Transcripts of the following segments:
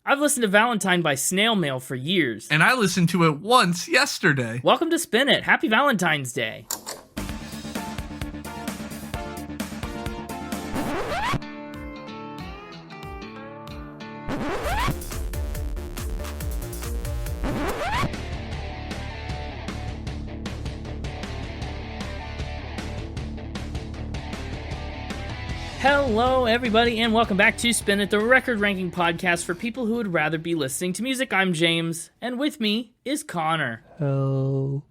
I've listened to Valentine by Snail Mail for years. And I listened to it once yesterday. Welcome to Spin It. Happy Valentine's Day. Hello, everybody, and welcome back to Spin It, the record-ranking podcast for people who would rather be listening to music. I'm James, and with me is Connor. Hello.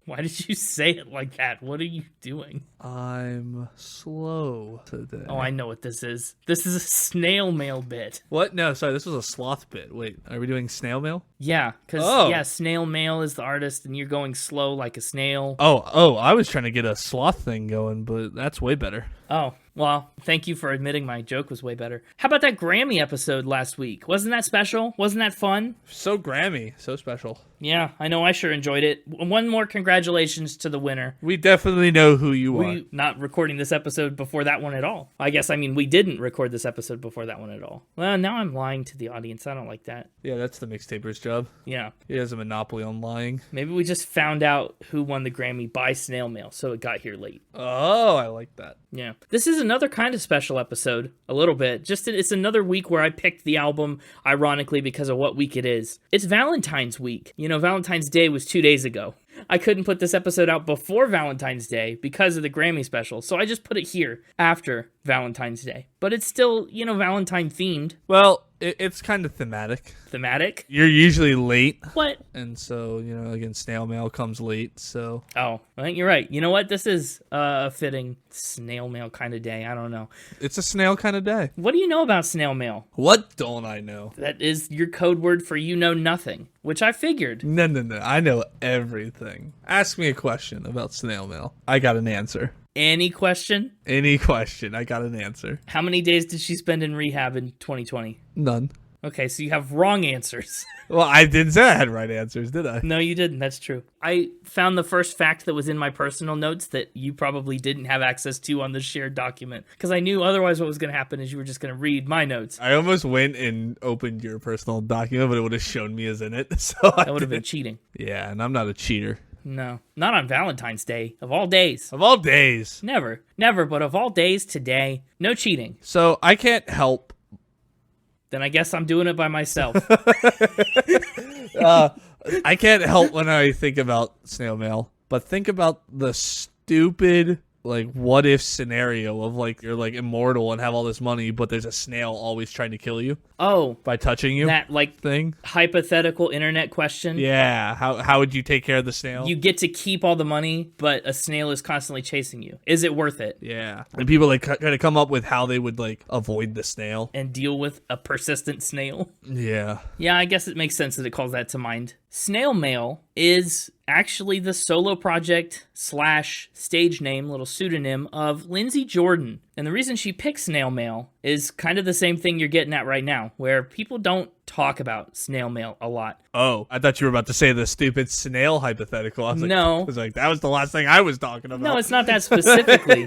Why did you say it like that? What are you doing? I'm slow today. Oh, I know what this is. This is a snail mail bit. What? No, sorry, this was a sloth bit. Wait, are we doing snail mail? Yeah, because, Snail Mail is the artist, and you're going slow like a snail. Oh, I was trying to get a sloth thing going, but that's way better. Oh, well, thank you for admitting my joke was way better. How about that Grammy episode last week? Wasn't that special? Wasn't that fun? So Grammy, so special. Yeah, I know I sure enjoyed it. One more congratulations to the winner. We definitely know who you are. We not recording this episode before that one at all. We didn't record this episode before that one at all. Well, now I'm lying to the audience. I don't like that. Yeah, that's the mixtaper's job. Yeah. He has a monopoly on lying. Maybe we just found out who won the Grammy by snail mail, so it got here late. Oh, I like that. Yeah. This is another kind of special episode, a little bit. It's another week where I picked the album, ironically, because of what week it is. It's Valentine's week. You know, Valentine's Day was 2 days ago. I couldn't put this episode out before Valentine's Day because of the Grammy special, so I just put it here after Valentine's Day. But it's still, Valentine themed. Well, it's kind of thematic. Thematic? You're usually late. What? And so, again, snail mail comes late, so... Oh, I think you're right. You know what? This is a fitting snail mail kind of day. I don't know. It's a snail kind of day. What do you know about snail mail? What don't I know? That is your code word for you know nothing, which I figured. No. I know everything. Ask me a question about snail mail. I got an answer. Any question? Any question. I got an answer. How many days did she spend in rehab in 2020? None. Okay, so you have wrong answers. Well, I didn't say I had right answers, did I? No, you didn't. That's true. I found the first fact that was in my personal notes that you probably didn't have access to on the shared document. Because I knew otherwise what was going to happen is you were just going to read my notes. I almost went and opened your personal document, but it would have shown me as in it. So that would have been cheating. Yeah, and I'm not a cheater. No, not on Valentine's Day. Of all days. Of all days. Never, but of all days, today, no cheating. So I can't help. Then I guess I'm doing it by myself. I can't help when I think about snail mail, but think about the stupid, what if scenario of, you're, immortal and have all this money, but there's a snail always trying to kill you. Oh. By touching you. That, thing. Hypothetical internet question. Yeah. How would you take care of the snail? You get to keep all the money, but a snail is constantly chasing you. Is it worth it? Yeah. And people, try to come up with how they would, avoid the snail. And deal with a persistent snail. Yeah. Yeah, I guess it makes sense that it calls that to mind. Snail Mail is actually the solo project / stage name, little pseudonym of Lindsey Jordan. And the reason she picked Snail Mail is kind of the same thing you're getting at right now, where people don't talk about snail mail a lot. Oh, I thought you were about to say the stupid snail hypothetical. I was like, that was the last thing I was talking about. No, it's not that specifically.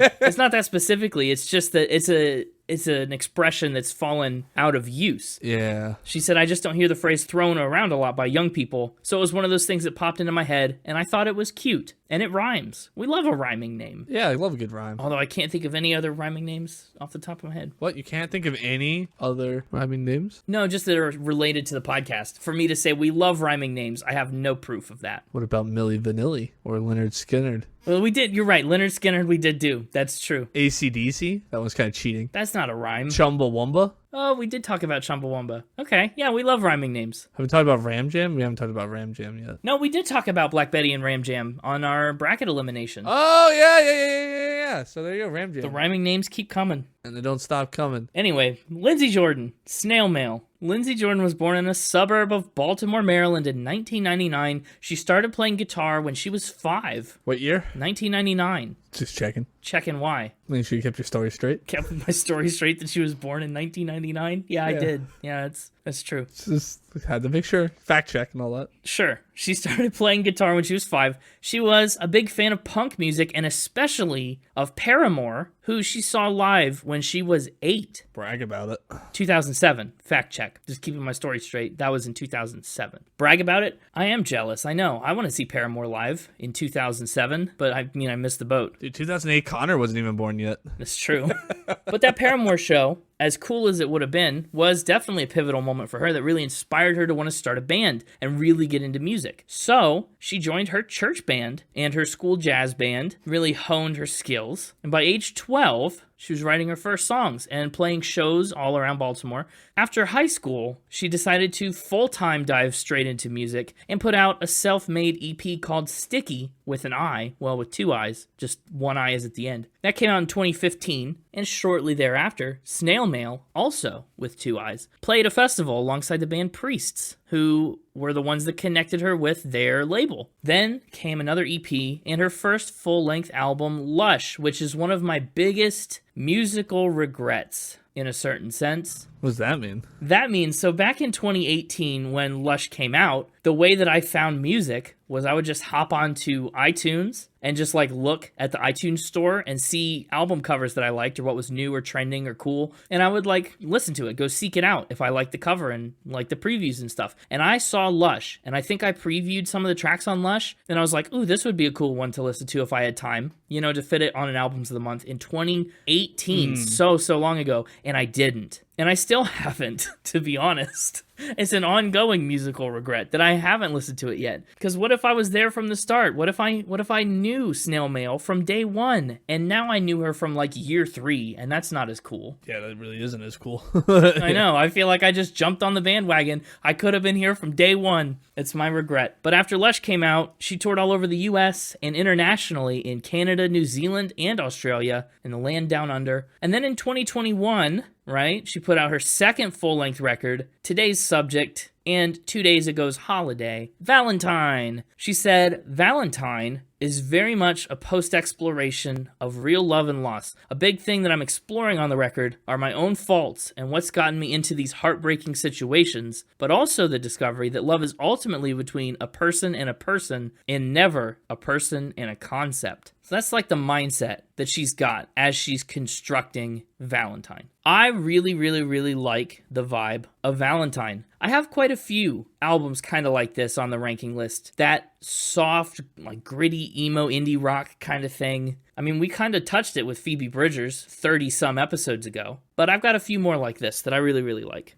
It's just that it's an expression that's fallen out of use. Yeah. She said, I just don't hear the phrase thrown around a lot by young people. So it was one of those things that popped into my head, and I thought it was cute. And it rhymes. We love a rhyming name. Yeah, I love a good rhyme. Although I can't think of any other rhyming names off the top of my head. What? You can't think of any other rhyming names? No, just that are related to the podcast. For me to say we love rhyming names, I have no proof of that. What about Milli Vanilli or Leonard Skinner? Well, we did. You're right. Leonard Skinner, we did do. That's true. AC/DC? That was kind of cheating. That's not a rhyme. Chumbawamba? Oh, we did talk about Chumbawamba. Okay, yeah, we love rhyming names. Have we talked about Ram Jam? We haven't talked about Ram Jam yet. No, we did talk about Black Betty and Ram Jam on our bracket elimination. Oh, yeah. So there you go, Ram Jam. The rhyming names keep coming. And they don't stop coming. Anyway, Lindsey Jordan, Snail Mail. Lindsey Jordan was born in a suburb of Baltimore, Maryland in 1999. She started playing guitar when she was 5. What year? 1999. Just checking. Checking why? Make sure you kept your story straight. Kept my story straight that she was born in 1999? Yeah, I did. Yeah, that's true. Just had to make sure. Fact check and all that. Sure. She started playing guitar when she was 5. She was a big fan of punk music and especially of Paramore, who she saw live when she was 8. Brag about it. 2007. Fact check. Just keeping my story straight. That was in 2007. Brag about it? I am jealous. I know. I want to see Paramore live in 2007, but I missed the boat. Dude, 2008, Connor wasn't even born yet. That's true. But that Paramore show, as cool as it would have been, was definitely a pivotal moment for her that really inspired her to want to start a band and really get into music. So she joined her church band and her school jazz band, really honed her skills. And by age 12, she was writing her first songs and playing shows all around Baltimore. After high school, she decided to full-time dive straight into music and put out a self-made EP called Sticky with an I, well, with 2 I's, just 1 I is at the end. That came out in 2015, and shortly thereafter, Snail Mail, also with 2 I's, played a festival alongside the band Priests, who were the ones that connected her with their label. Then came another EP and her first full-length album, Lush, which is one of my biggest musical regrets in a certain sense. What does that mean? That means, so back in 2018 when Lush came out, the way that I found music was I would just hop onto iTunes and just like look at the iTunes store and see album covers that I liked or what was new or trending or cool. And I would like listen to it, go seek it out if I liked the cover and like the previews and stuff. And I saw Lush and I think I previewed some of the tracks on Lush and I was like, ooh, this would be a cool one to listen to if I had time, to fit it on an albums of the month in 2018, so long ago. And I didn't. And I still haven't, to be honest. It's an ongoing musical regret that I haven't listened to it yet. Because what if I was there from the start? What if I knew Snail Mail from day 1, and now I knew her from like year 3, and that's not as cool. Yeah, that really isn't as cool. I know. I feel like I just jumped on the bandwagon. I could have been here from day 1. It's my regret. But after Lush came out, she toured all over the US and internationally in Canada, New Zealand, and Australia, and the land down under. And then in 2021, right, she put out her second full-length record, Today's Subject, and 2 days ago's holiday, Valentine. She said, Valentine is very much a post-exploration of real love and loss. A big thing that I'm exploring on the record are my own faults and what's gotten me into these heartbreaking situations, but also the discovery that love is ultimately between a person and never a person and a concept. So that's like the mindset that she's got as she's constructing Valentine. I really, really, really like the vibe of Valentine. I have quite a few albums kind of like this on the ranking list. That soft, like gritty, emo, indie rock kind of thing. I mean, we kind of touched it with Phoebe Bridgers 30-some episodes ago, but I've got a few more like this that I really, really like.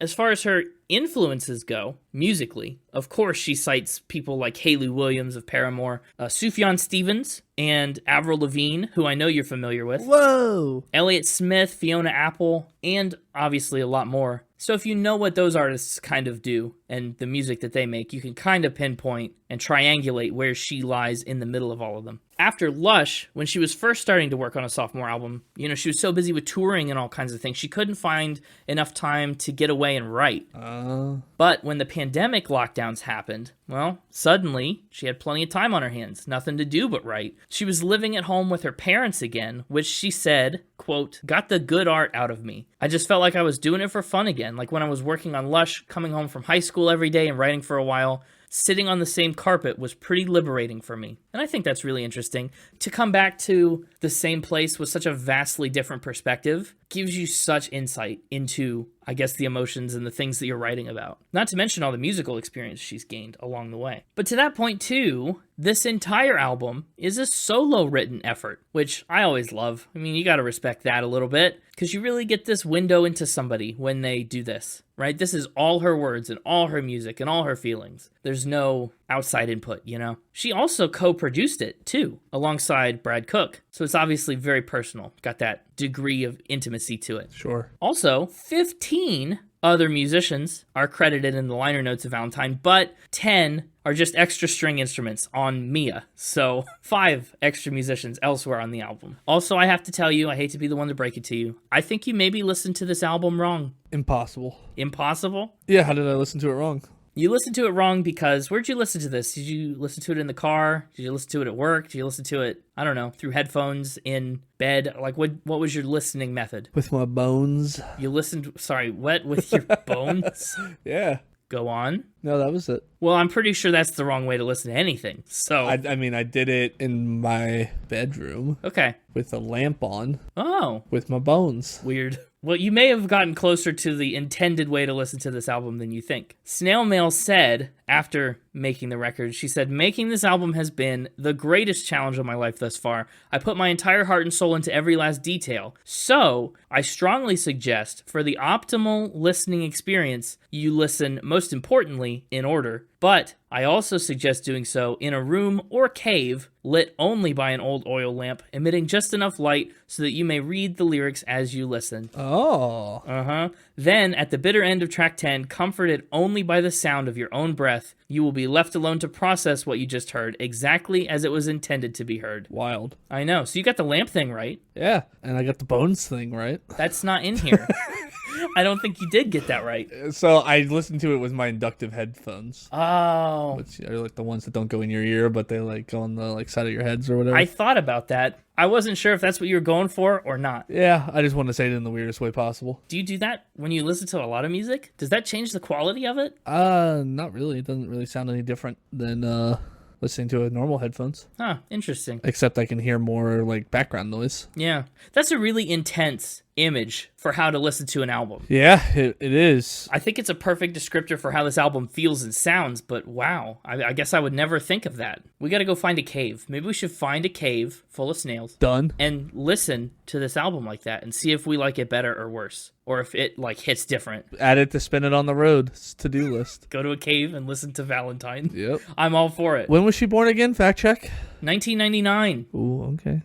As far as her influences go, musically, of course she cites people like Hayley Williams of Paramore, Sufjan Stevens, and Avril Lavigne, who I know you're familiar with. Whoa! Elliott Smith, Fiona Apple, and obviously a lot more. So if you know what those artists kind of do and the music that they make, you can kind of pinpoint and triangulate where she lies in the middle of all of them. After Lush, when she was first starting to work on a sophomore album, she was so busy with touring and all kinds of things, she couldn't find enough time to get away and write. But when the pandemic lockdowns happened, well, suddenly she had plenty of time on her hands, nothing to do but write. She was living at home with her parents again, which she said, quote, got the good art out of me. I just felt like I was doing it for fun again, like when I was working on Lush, coming home from high school every day and writing for a while. Sitting on the same carpet was pretty liberating for me. And I think that's really interesting. To come back to the same place with such a vastly different perspective gives you such insight into, I guess, the emotions and the things that you're writing about. Not to mention all the musical experience she's gained along the way. But to that point, too, this entire album is a solo written effort, which I always love. I mean, you got to respect that a little bit, because you really get this window into somebody when they do this, right? This is all her words and all her music and all her feelings. There's no outside input, She also co-produced it, too, alongside Brad Cook. So it's obviously very personal. Got that degree of intimacy to it. Sure. Also, 15 other musicians are credited in the liner notes of Valentine, but 10 are just extra string instruments on Mia. So 5 extra musicians elsewhere on the album. Also, I have to tell you, I hate to be the one to break it to you, I think you maybe listened to this album wrong. Impossible. Impossible? Yeah, how did I listen to it wrong? You listened to it wrong because where'd you listen to this? Did you listen to it in the car? Did you listen to it at work? Did you listen to it, I don't know, through headphones, in bed? Like, what was your listening method? With my bones. You listened, sorry, what, with your bones? Yeah. Go on. No, that was it. Well, I'm pretty sure that's the wrong way to listen to anything. So I mean, I did it in my bedroom. Okay. With a lamp on. Oh. With my bones. Weird. Well, you may have gotten closer to the intended way to listen to this album than you think. Snail Mail said, after making the record, she said, making this album has been the greatest challenge of my life thus far. I put my entire heart and soul into every last detail. So, I strongly suggest, for the optimal listening experience, you listen, most importantly, in order. But I also suggest doing so in a room or cave lit only by an old oil lamp, emitting just enough light so that you may read the lyrics as you listen. Oh. Uh-huh. Then, at the bitter end of track 10, comforted only by the sound of your own breath, you will be left alone to process what you just heard, exactly as it was intended to be heard. Wild. I know. So you got the lamp thing right. Yeah, and I got the bones thing right. That's not in here. I don't think you did get that right. So I listened to it with my inductive headphones. Oh. Which are like the ones that don't go in your ear, but they like go on the like side of your heads or whatever. I thought about that. I wasn't sure if that's what you were going for or not. Yeah, I just want to say it in the weirdest way possible. Do you do that when you listen to a lot of music? Does that change the quality of it? Not really. It doesn't really sound any different than listening to a normal headphones. Huh, interesting. Except I can hear more like background noise. Yeah. That's a really intense image for how to listen to an album. Yeah, it is. I think it's a perfect descriptor for how this album feels and sounds, but wow, I guess I would never think of that. We gotta go find a cave. Maybe we should find a cave full of snails. Done. And listen to this album like that and see if we like it better or worse. Or if it like hits different. Add it to spin it on the road. It's a to-do list. Go to a cave and listen to Valentine. Yep. I'm all for it. When was she born again? Fact check. 1999. Ooh, okay.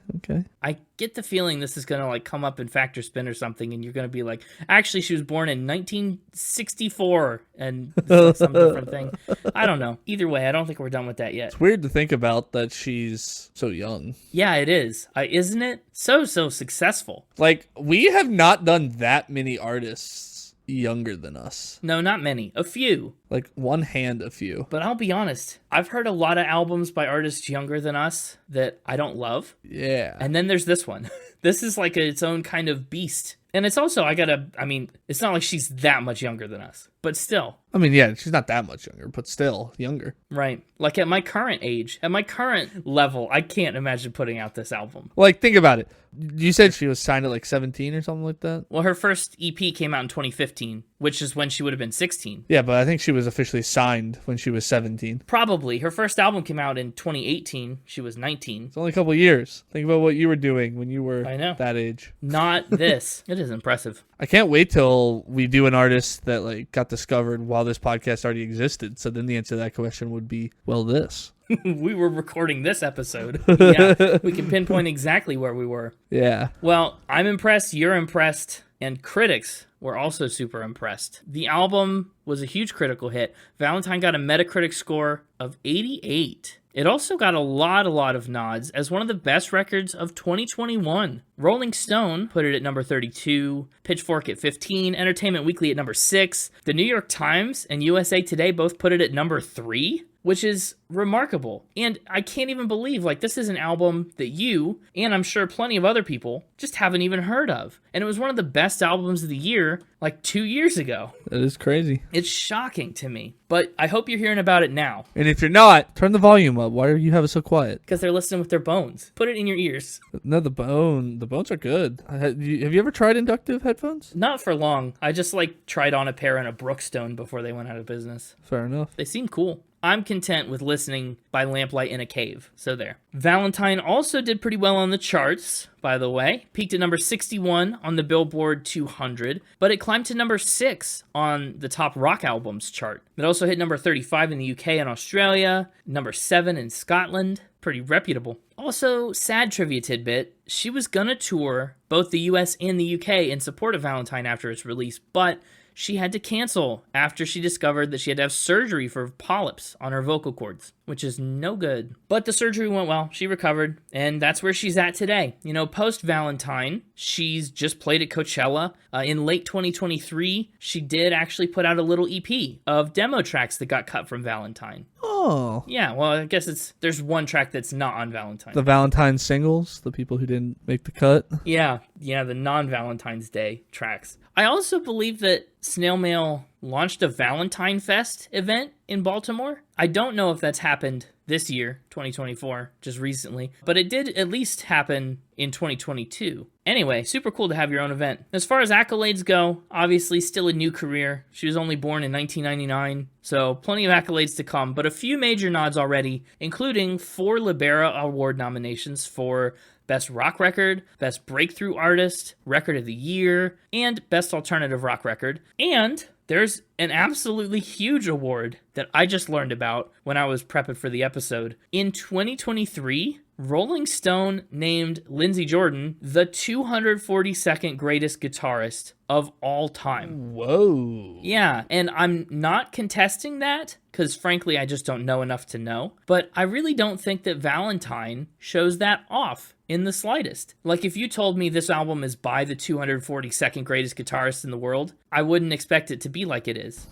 I get the feeling this is going to like come up in Factor Spin or something, and you're going to be like, actually, she was born in 1964, and it's like some different thing. I don't know. Either way, I don't think we're done with that yet. It's weird to think about that she's so young. Yeah, it is. Isn't it? So successful. Like, we have not done that many artists younger than us. No, not many. A few. Like, one hand, a few. But I'll be honest. I've heard a lot of albums by artists younger than us that I don't love. Yeah. And then there's this one. This is like its own kind of beast. And it's also, it's not like she's that much younger than us. But still. I mean, yeah, she's not that much younger, but still younger. Right. Like at my current age, at my current level, I can't imagine putting out this album. Like, think about it. You said she was signed at like 17 or something like that? Well, her first EP came out in 2015, which is when she would have been 16. Yeah, but I think she was officially signed when she was 17. Probably. Her first album came out in 2018. She was 19. It's only a couple of years. Think about what you were doing when you were that age. Not this. It is impressive. I can't wait till we do an artist that like got discovered while this podcast already existed. So then the answer to that question would be, well, this. We were recording this episode. Yeah, we can pinpoint exactly where we were. Yeah. Well, I'm impressed, you're impressed, and critics were also super impressed. The album was a huge critical hit. Valentine got a Metacritic score of 88. It also got a lot of nods as one of the best records of 2021. Rolling Stone put it at number 32, Pitchfork at 15, Entertainment Weekly at number 6. The New York Times and USA Today both put it at number 3, which is remarkable. And I can't even believe, like, this is an album that you, and I'm sure plenty of other people, just haven't even heard of. And it was one of the best albums of the year, like 2 years ago. That is crazy. It's shocking to me. But I hope you're hearing about it now. And if you're not, turn the volume up. Why are you having so quiet? Because they're listening with their bones. Put it in your ears. No, the bones are good. Have you ever tried inductive headphones? Not for long. I just, like, tried on a pair in a Brookstone before they went out of business. Fair enough. They seem cool. I'm content with listening by lamplight in a cave, so there. Valentine also did pretty well on the charts, by the way. Peaked at number 61 on the Billboard 200, but it climbed to number 6 on the top rock albums chart. It also hit number 35 in the UK and Australia, number 7 in Scotland. Pretty reputable. Also, sad trivia tidbit, she was gonna tour both the US and the UK in support of Valentine after its release, but she had to cancel after she discovered that she had to have surgery for polyps on her vocal cords, which is no good. But the surgery went well. She recovered, and that's where she's at today. You know, post-Valentine, she's just played at Coachella. In late 2023, she did actually put out a little EP of demo tracks that got cut from Valentine. Oh. Yeah, well, I guess there's one track that's not on Valentine. The Valentine singles, the people who didn't make the cut. Yeah, the non-Valentine's Day tracks. I also believe that Snail Mail launched a Valentine Fest event in Baltimore. I don't know if that's happened this year, 2024, just recently, but it did at least happen in 2022. Anyway, super cool to have your own event. As far as accolades go, obviously still a new career. She was only born in 1999, so plenty of accolades to come, but a few major nods already, including 4 Libera Award nominations for Best Rock Record, Best Breakthrough Artist, Record of the Year, and Best Alternative Rock Record. And there's an absolutely huge award that I just learned about when I was prepping for the episode. In 2023, Rolling Stone named Lindsey Jordan the 242nd greatest guitarist of all time. Whoa. Yeah, and I'm not contesting that, because frankly, I just don't know enough to know. But I really don't think that Valentine shows that off in the slightest. Like, if you told me this album is by the 242nd greatest guitarist in the world, I wouldn't expect it to be like it is.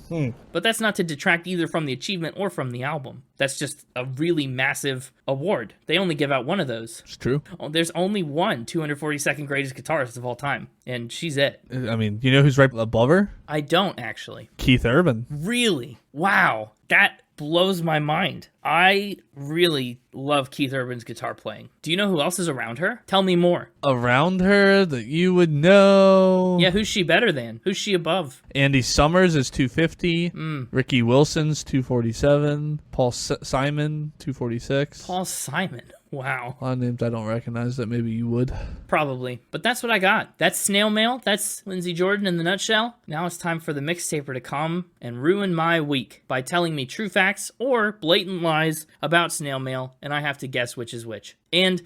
But that's not to detract either from the achievement or from the album. That's just a really massive award. They only give out one of those. It's true. There's only one 242nd greatest guitarist of all time, and she's it. I mean, you know who's right above her? I don't, actually. Keith Urban. Really? Wow. That blows my mind. I really love Keith Urban's guitar playing. Do you know who else is around her? Tell me more. Around her that you would know. Yeah, who's she better than? Who's she above? Andy Summers is 250. Ricky Wilson's 247. Paul Simon, 246. Paul Simon. Wow. A lot of names I don't recognize that maybe you would. Probably. But that's what I got. That's Snail Mail. That's Lindsey Jordan in the nutshell. Now it's time for the mixtaper to come and ruin my week by telling me true facts or blatant lies about Snail Mail, and I have to guess which is which. And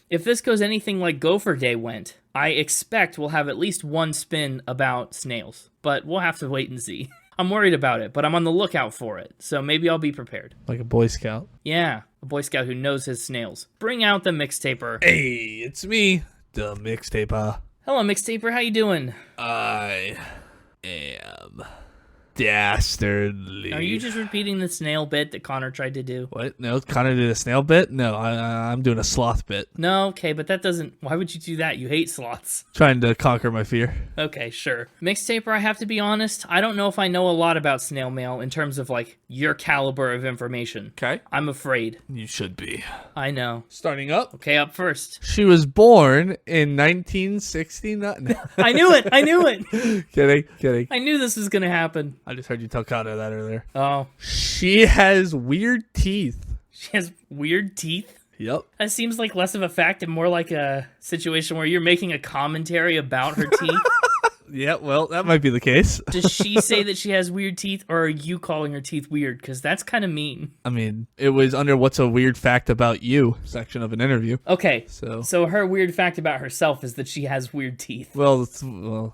if this goes anything like Gopher Day went, I expect we'll have at least one spin about snails. But we'll have to wait and see. I'm worried about it, but I'm on the lookout for it, so maybe I'll be prepared. Like a Boy Scout. Yeah, a Boy Scout who knows his snails. Bring out the mixtaper. Hey, it's me, the mixtaper. Hello, mixtaper. How you doing? I am dastardly. Are you just repeating the snail bit that Connor tried to do? What? No, Connor did a snail bit? No, I'm doing a sloth bit. No, okay, but that doesn't... Why would you do that? You hate sloths. Trying to conquer my fear. Okay, sure. Mixtaper, I have to be honest, I don't know if I know a lot about Snail Mail in terms of, like, your caliber of information. Okay. I'm afraid. You should be. I know. Starting up. Okay, up first. She was born in 1969. I knew it! I knew it! Kidding. I knew this was gonna happen. I just heard you tell Connor that earlier. Oh. She has weird teeth. She has weird teeth? Yep. That seems like less of a fact and more like a situation where you're making a commentary about her teeth. Yeah, well, that might be the case. Does she say that she has weird teeth, or are you calling her teeth weird? Because that's kind of mean. I mean, it was under What's a Weird Fact About You section of an interview. Okay, so her weird fact about herself is that she has weird teeth. Well,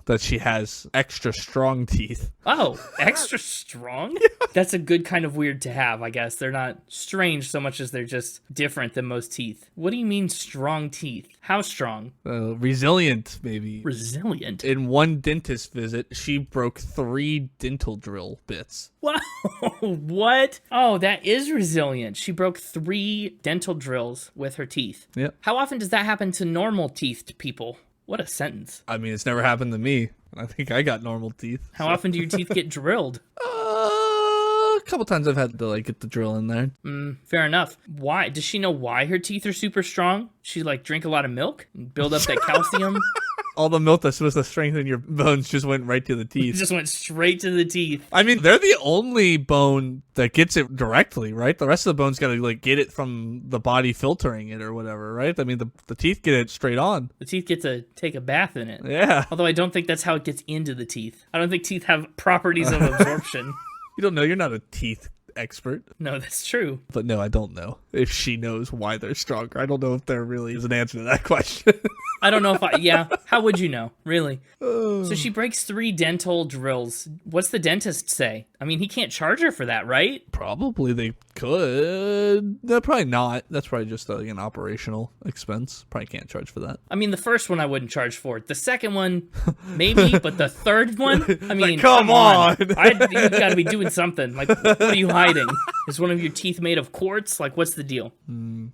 that she has extra strong teeth. Oh, extra strong? That's a good kind of weird to have, I guess. They're not strange so much as they're just different than most teeth. What do you mean strong teeth? How strong? Resilient, maybe. Resilient? In one dentist visit, she broke 3 dental drill bits. Wow, what? Oh, that is resilient. She broke 3 dental drills with her teeth. Yep. How often does that happen to normal teethed people? What a sentence. I mean, it's never happened to me. I think I got normal teeth. How often do your teeth get drilled? A couple times I've had to get the drill in there. Fair enough. Why? Does she know why her teeth are super strong? She drink a lot of milk and build up that calcium? All the milk that's supposed to strengthen your bones just went right to the teeth. It just went straight to the teeth. I mean, they're the only bone that gets it directly, right? The rest of the bones got to get it from the body filtering it or whatever, right? I mean, the teeth get it straight on. The teeth get to take a bath in it. Yeah. Although I don't think that's how it gets into the teeth. I don't think teeth have properties of absorption. You don't know. You're not a teeth expert. No, that's true. But no, I don't know if she knows why they're stronger. I don't know if there really is an answer to that question. I don't know if how would you know, really? So she breaks 3 dental drills. What's the dentist say? I mean, he can't charge her for that, right? Probably they Could. No, probably not. That's probably just like an operational expense. Probably can't charge for that. I mean, the first one I wouldn't charge for. The second one, maybe, but the third one, I mean, Like, come on. You got to be doing something. Like, what are you hiding? Is one of your teeth made of quartz? Like, what's the deal?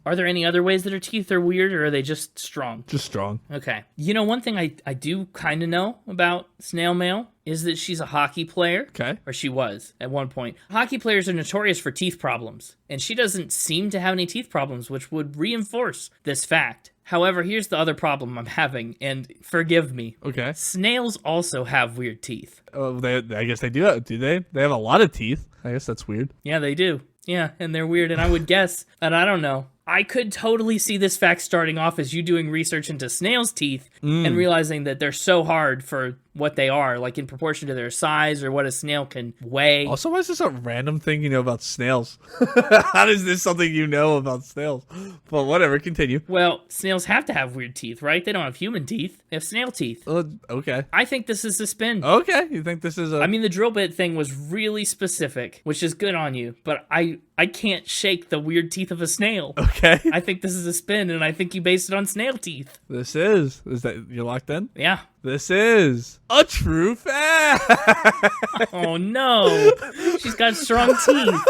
Are there any other ways that her teeth are weird, or are they just strong? Just strong. Okay. You know, one thing I do kind of know about Snail Mail is that she's a hockey player. Okay. Or she was at one point. Hockey players are notorious for teeth problems, and she doesn't seem to have any teeth problems, which would reinforce this fact. However, here's the other problem I'm having, and forgive me. Okay. Snails also have weird teeth. Oh, I guess they do. Do they? They have a lot of teeth. I guess that's weird. Yeah, they do. Yeah, and they're weird, and I would guess, and I don't know. I could totally see this fact starting off as you doing research into snails' teeth and realizing that they're so hard for what they are, like in proportion to their size or what a snail can weigh. Also, why is this a random thing you know about snails? How is this something you know about snails? But whatever, continue. Well, snails have to have weird teeth, right? They don't have human teeth. They have snail teeth. Okay. I think this is a spin. Okay, you think this is a... I mean, the drill bit thing was really specific, which is good on you, but I can't shake the weird teeth of a snail. Okay. I think this is a spin, and I think you based it on snail teeth. This is that you're locked in? Yeah. This is a true fact. Oh, no. She's got strong teeth.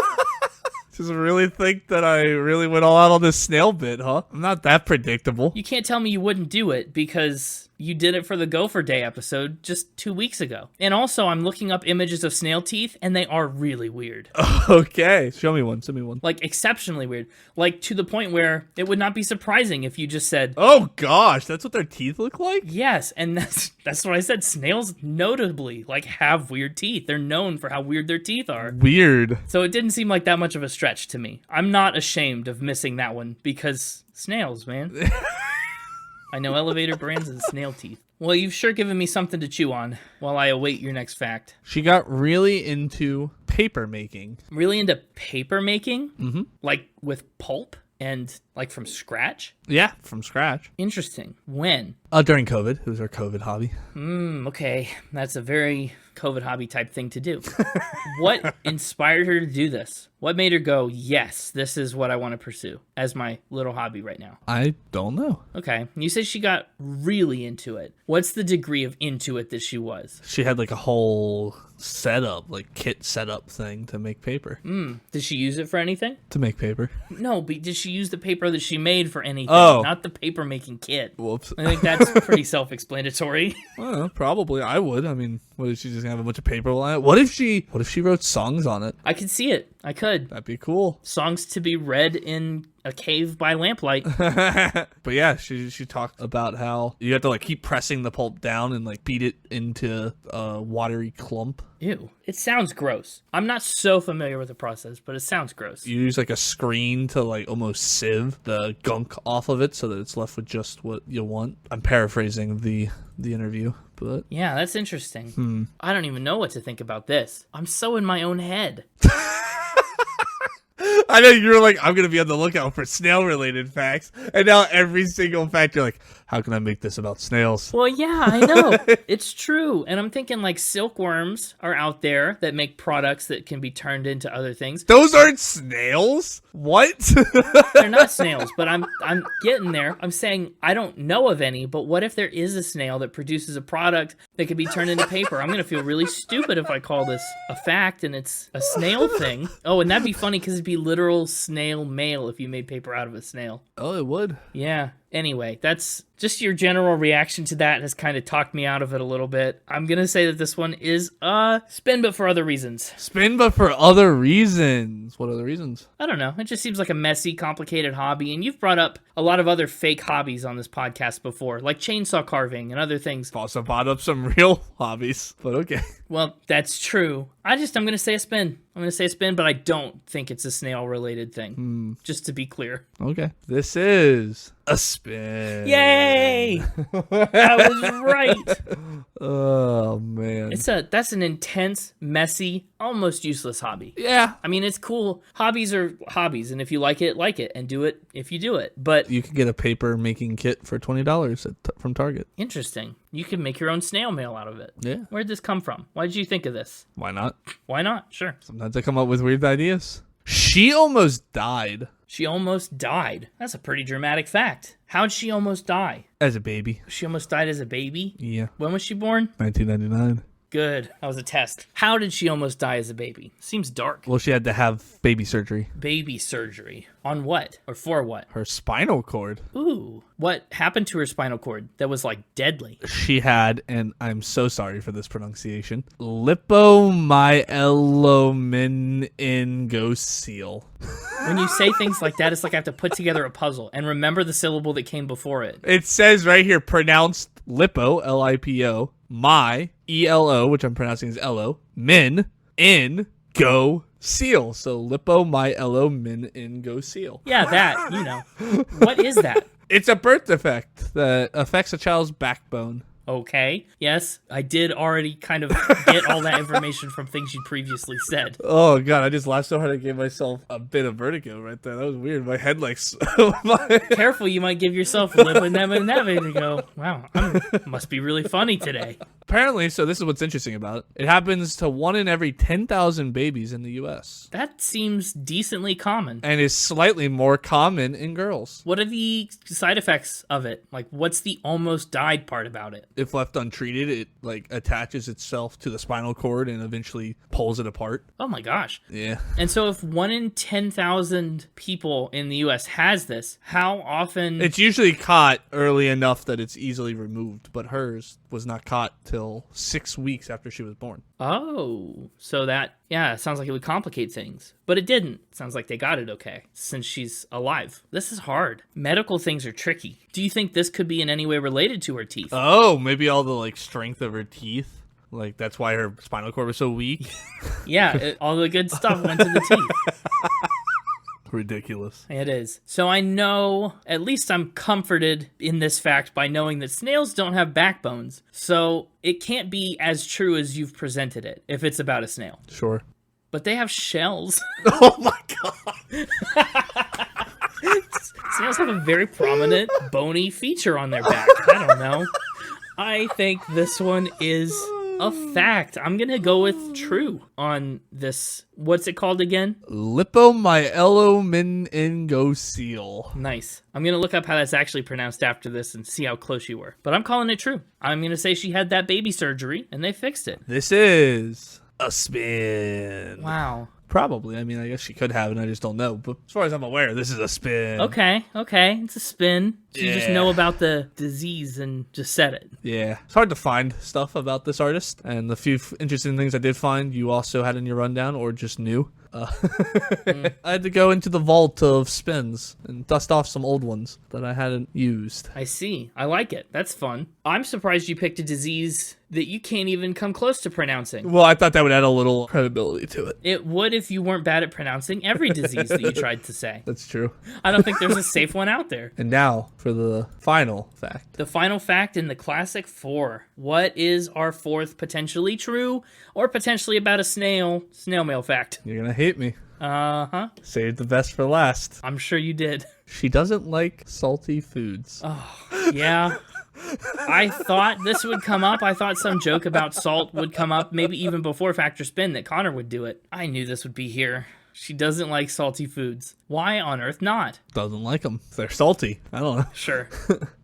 Just really think that I really went all out on this snail bit, huh? I'm not that predictable. You can't tell me you wouldn't do it because you did it for the Gopher Day episode just 2 weeks ago. And also, I'm looking up images of snail teeth, and they are really weird. Okay. Show me one. Send me one. Like, exceptionally weird. Like, to the point where it would not be surprising if you just said, Oh, gosh. That's what their teeth look like? yes, and that's what I said. Snails notably, like, have weird teeth. They're known for how weird their teeth are. Weird. So it didn't seem like that much of a stretch to me. I'm not ashamed of missing that one because snails, man. I know elevator brands and snail teeth. Well, you've sure given me something to chew on while I await your next fact. She got really into paper making. Really into paper making? Mm-hmm. Like with pulp and like from scratch? Yeah, from scratch. Interesting. When? During COVID. It was her COVID hobby. Okay. That's a very COVID hobby type thing to do. What inspired her to do this? What made her go, yes, this is what I want to pursue as my little hobby right now? I don't know. Okay. You said she got really into it. What's the degree of into it that she was? She had like a whole setup, like kit setup thing to make paper. Did she use it for anything? To make paper. No, but did she use the paper that she made for anything? Oh. Not the paper making kit. Whoops. I think that's pretty self-explanatory. Probably. I would. I mean, what if she just gonna have a bunch of paper on it? What if she wrote songs on it? I could see it. I could. That'd be cool. Songs to be read in a cave by lamplight. But yeah, she talked about how you have to like keep pressing the pulp down and like beat it into a watery clump. Ew. It sounds gross. I'm not so familiar with the process, but it sounds gross. You use like a screen to like almost sieve the gunk off of it so that it's left with just what you want. I'm paraphrasing the interview, but yeah, that's interesting. I don't even know what to think about this. I'm so in my own head. I know you were like, I'm gonna be on the lookout for snail-related facts, and now every single fact you're like, how can I make this about snails? Well, yeah, I know. It's true. And I'm thinking like silkworms are out there that make products that can be turned into other things. Those aren't snails? What? They're not snails, but I'm getting there. I'm saying I don't know of any, but what if there is a snail that produces a product that can be turned into paper? I'm going to feel really stupid if I call this a fact and it's a snail thing. Oh, and that'd be funny because it'd be literal snail mail if you made paper out of a snail. Oh, it would. Yeah. Anyway, that's just your general reaction to that has kind of talked me out of it a little bit. I'm going to say that this one is a spin, but for other reasons. Spin, but for other reasons. What other reasons? I don't know. It just seems like a messy, complicated hobby. And you've brought up a lot of other fake hobbies on this podcast before, like chainsaw carving and other things. I've also brought up some real hobbies, but okay. Well, that's true. I'm going to say a spin. I'm going to say a spin, but I don't think it's a snail-related thing. Just to be clear. Okay. This is a spin. Yay! I was right. Oh, man. That's an intense, messy, almost useless hobby. Yeah. I mean, it's cool. Hobbies are hobbies, and if you like it, and do it if you do it. But you could get a paper making kit for $20 from Target. Interesting. You can make your own snail mail out of it. Yeah. Where'd this come from? Why did you think of this? Why not? Why not? Sure. Sometimes I come up with weird ideas. She almost died She almost died. That's a pretty dramatic fact. How'd she almost die? as a baby. She almost died as a baby? Yeah. When was she born? 1999. Good. That was a test. How did she almost die as a baby? Seems dark. Well, she had to have baby surgery. Baby surgery. On what? Or for what? Her spinal cord. Ooh. What happened to her spinal cord that was like deadly? She had, and I'm so sorry for this pronunciation, lipomyelomeningocele. When you say things like that, it's like I have to put together a puzzle and remember the syllable that came before it. It says right here, pronounced lipo, L-I-P-O, my, E-L-O, which I'm pronouncing as L-O, min, in, go, seal. So lipomyelomeningocele. Yeah, that, you know. What is that? It's a birth defect that affects a child's backbone. Okay. Yes, I did already kind of get all that information from things you previously said. Oh, God, I just laughed so hard I gave myself a bit of vertigo right there. That was weird. My head, like... Careful, you might give yourself a lip and that to go, wow, must be really funny today. Apparently, so this is what's interesting about it. It happens to 1 in every 10,000 babies in the U.S. That seems decently common. And is slightly more common in girls. What are the side effects of it? Like, what's the almost died part about it? If left untreated, it like attaches itself to the spinal cord and eventually pulls it apart. Oh my gosh. Yeah. And so if 1 in 10,000 people in the U.S. has this, how often... It's usually caught early enough that it's easily removed, but hers was not caught till 6 weeks after she was born. Oh, so that, yeah, it sounds like it would complicate things. But it didn't. Sounds like they got it okay, since she's alive. This is hard. Medical things are tricky. Do you think this could be in any way related to her teeth? Oh, maybe all the like strength of her teeth. Like that's why her spinal cord was so weak. Yeah, all the good stuff went to the teeth. Ridiculous. It is. So I know, at least I'm comforted in this fact by knowing that snails don't have backbones. So it can't be as true as you've presented it if it's about a snail. Sure. But they have shells. Oh my God. Snails have a very prominent bony feature on their back. I don't know. I think this one is a fact. I'm going to go with true on this. What's it called again? Lipomyelomeningocele. Nice. I'm going to look up how that's actually pronounced after this and see how close you were. But I'm calling it true. I'm going to say she had that baby surgery and they fixed it. This is a spin. Wow. Probably. I mean, I guess she could have it. I just don't know. But as far as I'm aware, this is a spin. Okay. It's a spin. So you just know about the disease and just said it. Yeah. It's hard to find stuff about this artist. And the few interesting things I did find, you also had in your rundown or just knew. I had to go into the vault of spins and dust off some old ones that I hadn't used. I see. I like it. That's fun. I'm surprised you picked a disease that you can't even come close to pronouncing. Well, I thought that would add a little credibility to it. It would if you weren't bad at pronouncing every disease that you tried to say. That's true. I don't think there's a safe one out there. And now for the final fact. The final fact in the classic 4. What is our 4th potentially true or potentially about a snail mail fact? You're going to hate me. Uh-huh. Saved the best for last. I'm sure you did. She doesn't like salty foods. Oh, yeah. I thought this would come up. I thought some joke about salt would come up, maybe even before Factor Spin, that Connor would do it. I knew this would be here. She doesn't like salty foods. Why on earth not? Doesn't like them. They're salty. I don't know. Sure.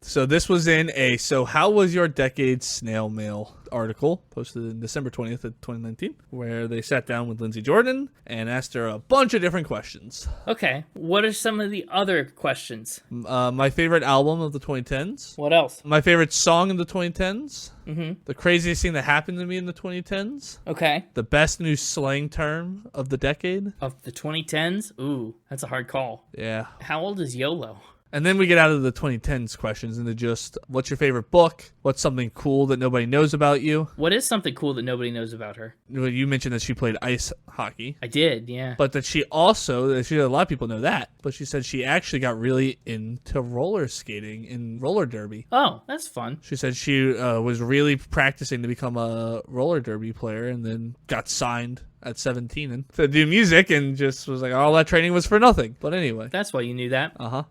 So this was in a So How Was Your Decade Snail Mail article posted in December 20th of 2019, where they sat down with Lindsey Jordan and asked her a bunch of different questions. Okay. What are some of the other questions? My favorite album of the 2010s. What else? My favorite song in the 2010s. Mm-hmm. The craziest thing that happened to me in the 2010s. Okay. The best new slang term of the decade. Of the 2010s? Ooh, that's a hard call. Yeah. How old is YOLO? And then we get out of the 2010s questions into just, what's your favorite book? What's something cool that nobody knows about you? What is something cool that nobody knows about her? Well, you mentioned that she played ice hockey. I did, yeah. But that she also, a lot of people know that, but she said she actually got really into roller skating and roller derby. Oh, that's fun. She said she was really practicing to become a roller derby player and then got signed at 17 and to do music and just was like, all that training was for nothing. But anyway. That's why you knew that. Uh-huh.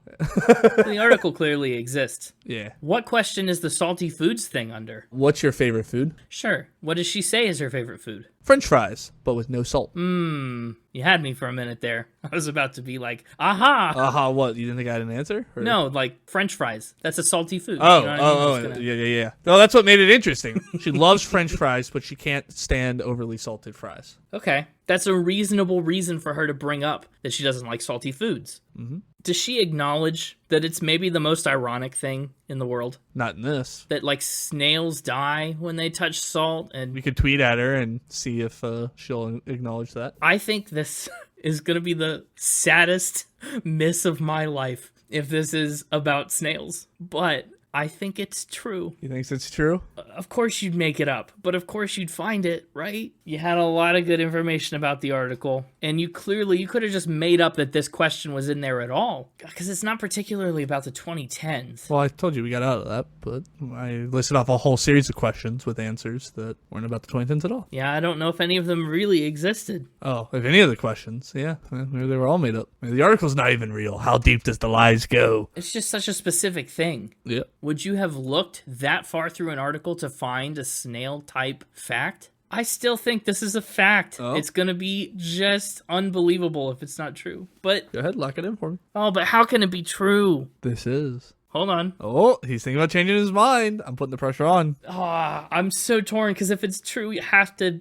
The article clearly exists. Yeah. What question is the salty foods thing under? What's your favorite food? Sure. What does she say is her favorite food? French fries, but with no salt. You had me for a minute there. I was about to be like, aha. Aha, what? You didn't think I had an answer? Or? No, like French fries. That's a salty food. Oh, you know what I mean? yeah. No, that's what made it interesting. She loves French fries, but she can't stand overly salted fries. Okay. That's a reasonable reason for her to bring up that she doesn't like salty foods. Mm-hmm. Does she acknowledge that it's maybe the most ironic thing in the world? Not in this. That, like, snails die when they touch salt? And we could tweet at her and see if she'll acknowledge that. I think this is going to be the saddest miss of my life if this is about snails. But I think it's true. You think it's true? Of course you'd make it up, but of course you'd find it, right? You had a lot of good information about the article, and you could have just made up that this question was in there at all, because it's not particularly about the 2010s. Well, I told you we got out of that, but I listed off a whole series of questions with answers that weren't about the 2010s at all. Yeah, I don't know if any of them really existed. Oh, if any of the questions, yeah, maybe they were all made up. Maybe the article's not even real. How deep does the lies go? It's just such a specific thing. Yeah. Would you have looked that far through an article to find a snail-type fact? I still think this is a fact. Oh. It's going to be just unbelievable if it's not true. But go ahead, lock it in for me. Oh, but how can it be true? This is. Hold on. Oh, he's thinking about changing his mind. I'm putting the pressure on. I'm so torn because if it's true, you have to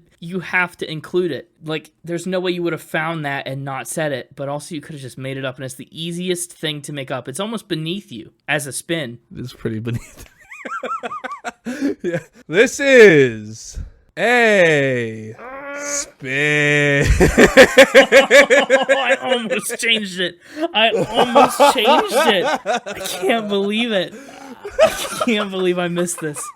include it. Like, there's no way you would have found that and not said it, but also you could have just made it up, and it's the easiest thing to make up. It's almost beneath you as a spin. It's pretty beneath. Yeah. This is a spin. I almost changed it. I can't believe it. I can't believe I missed this.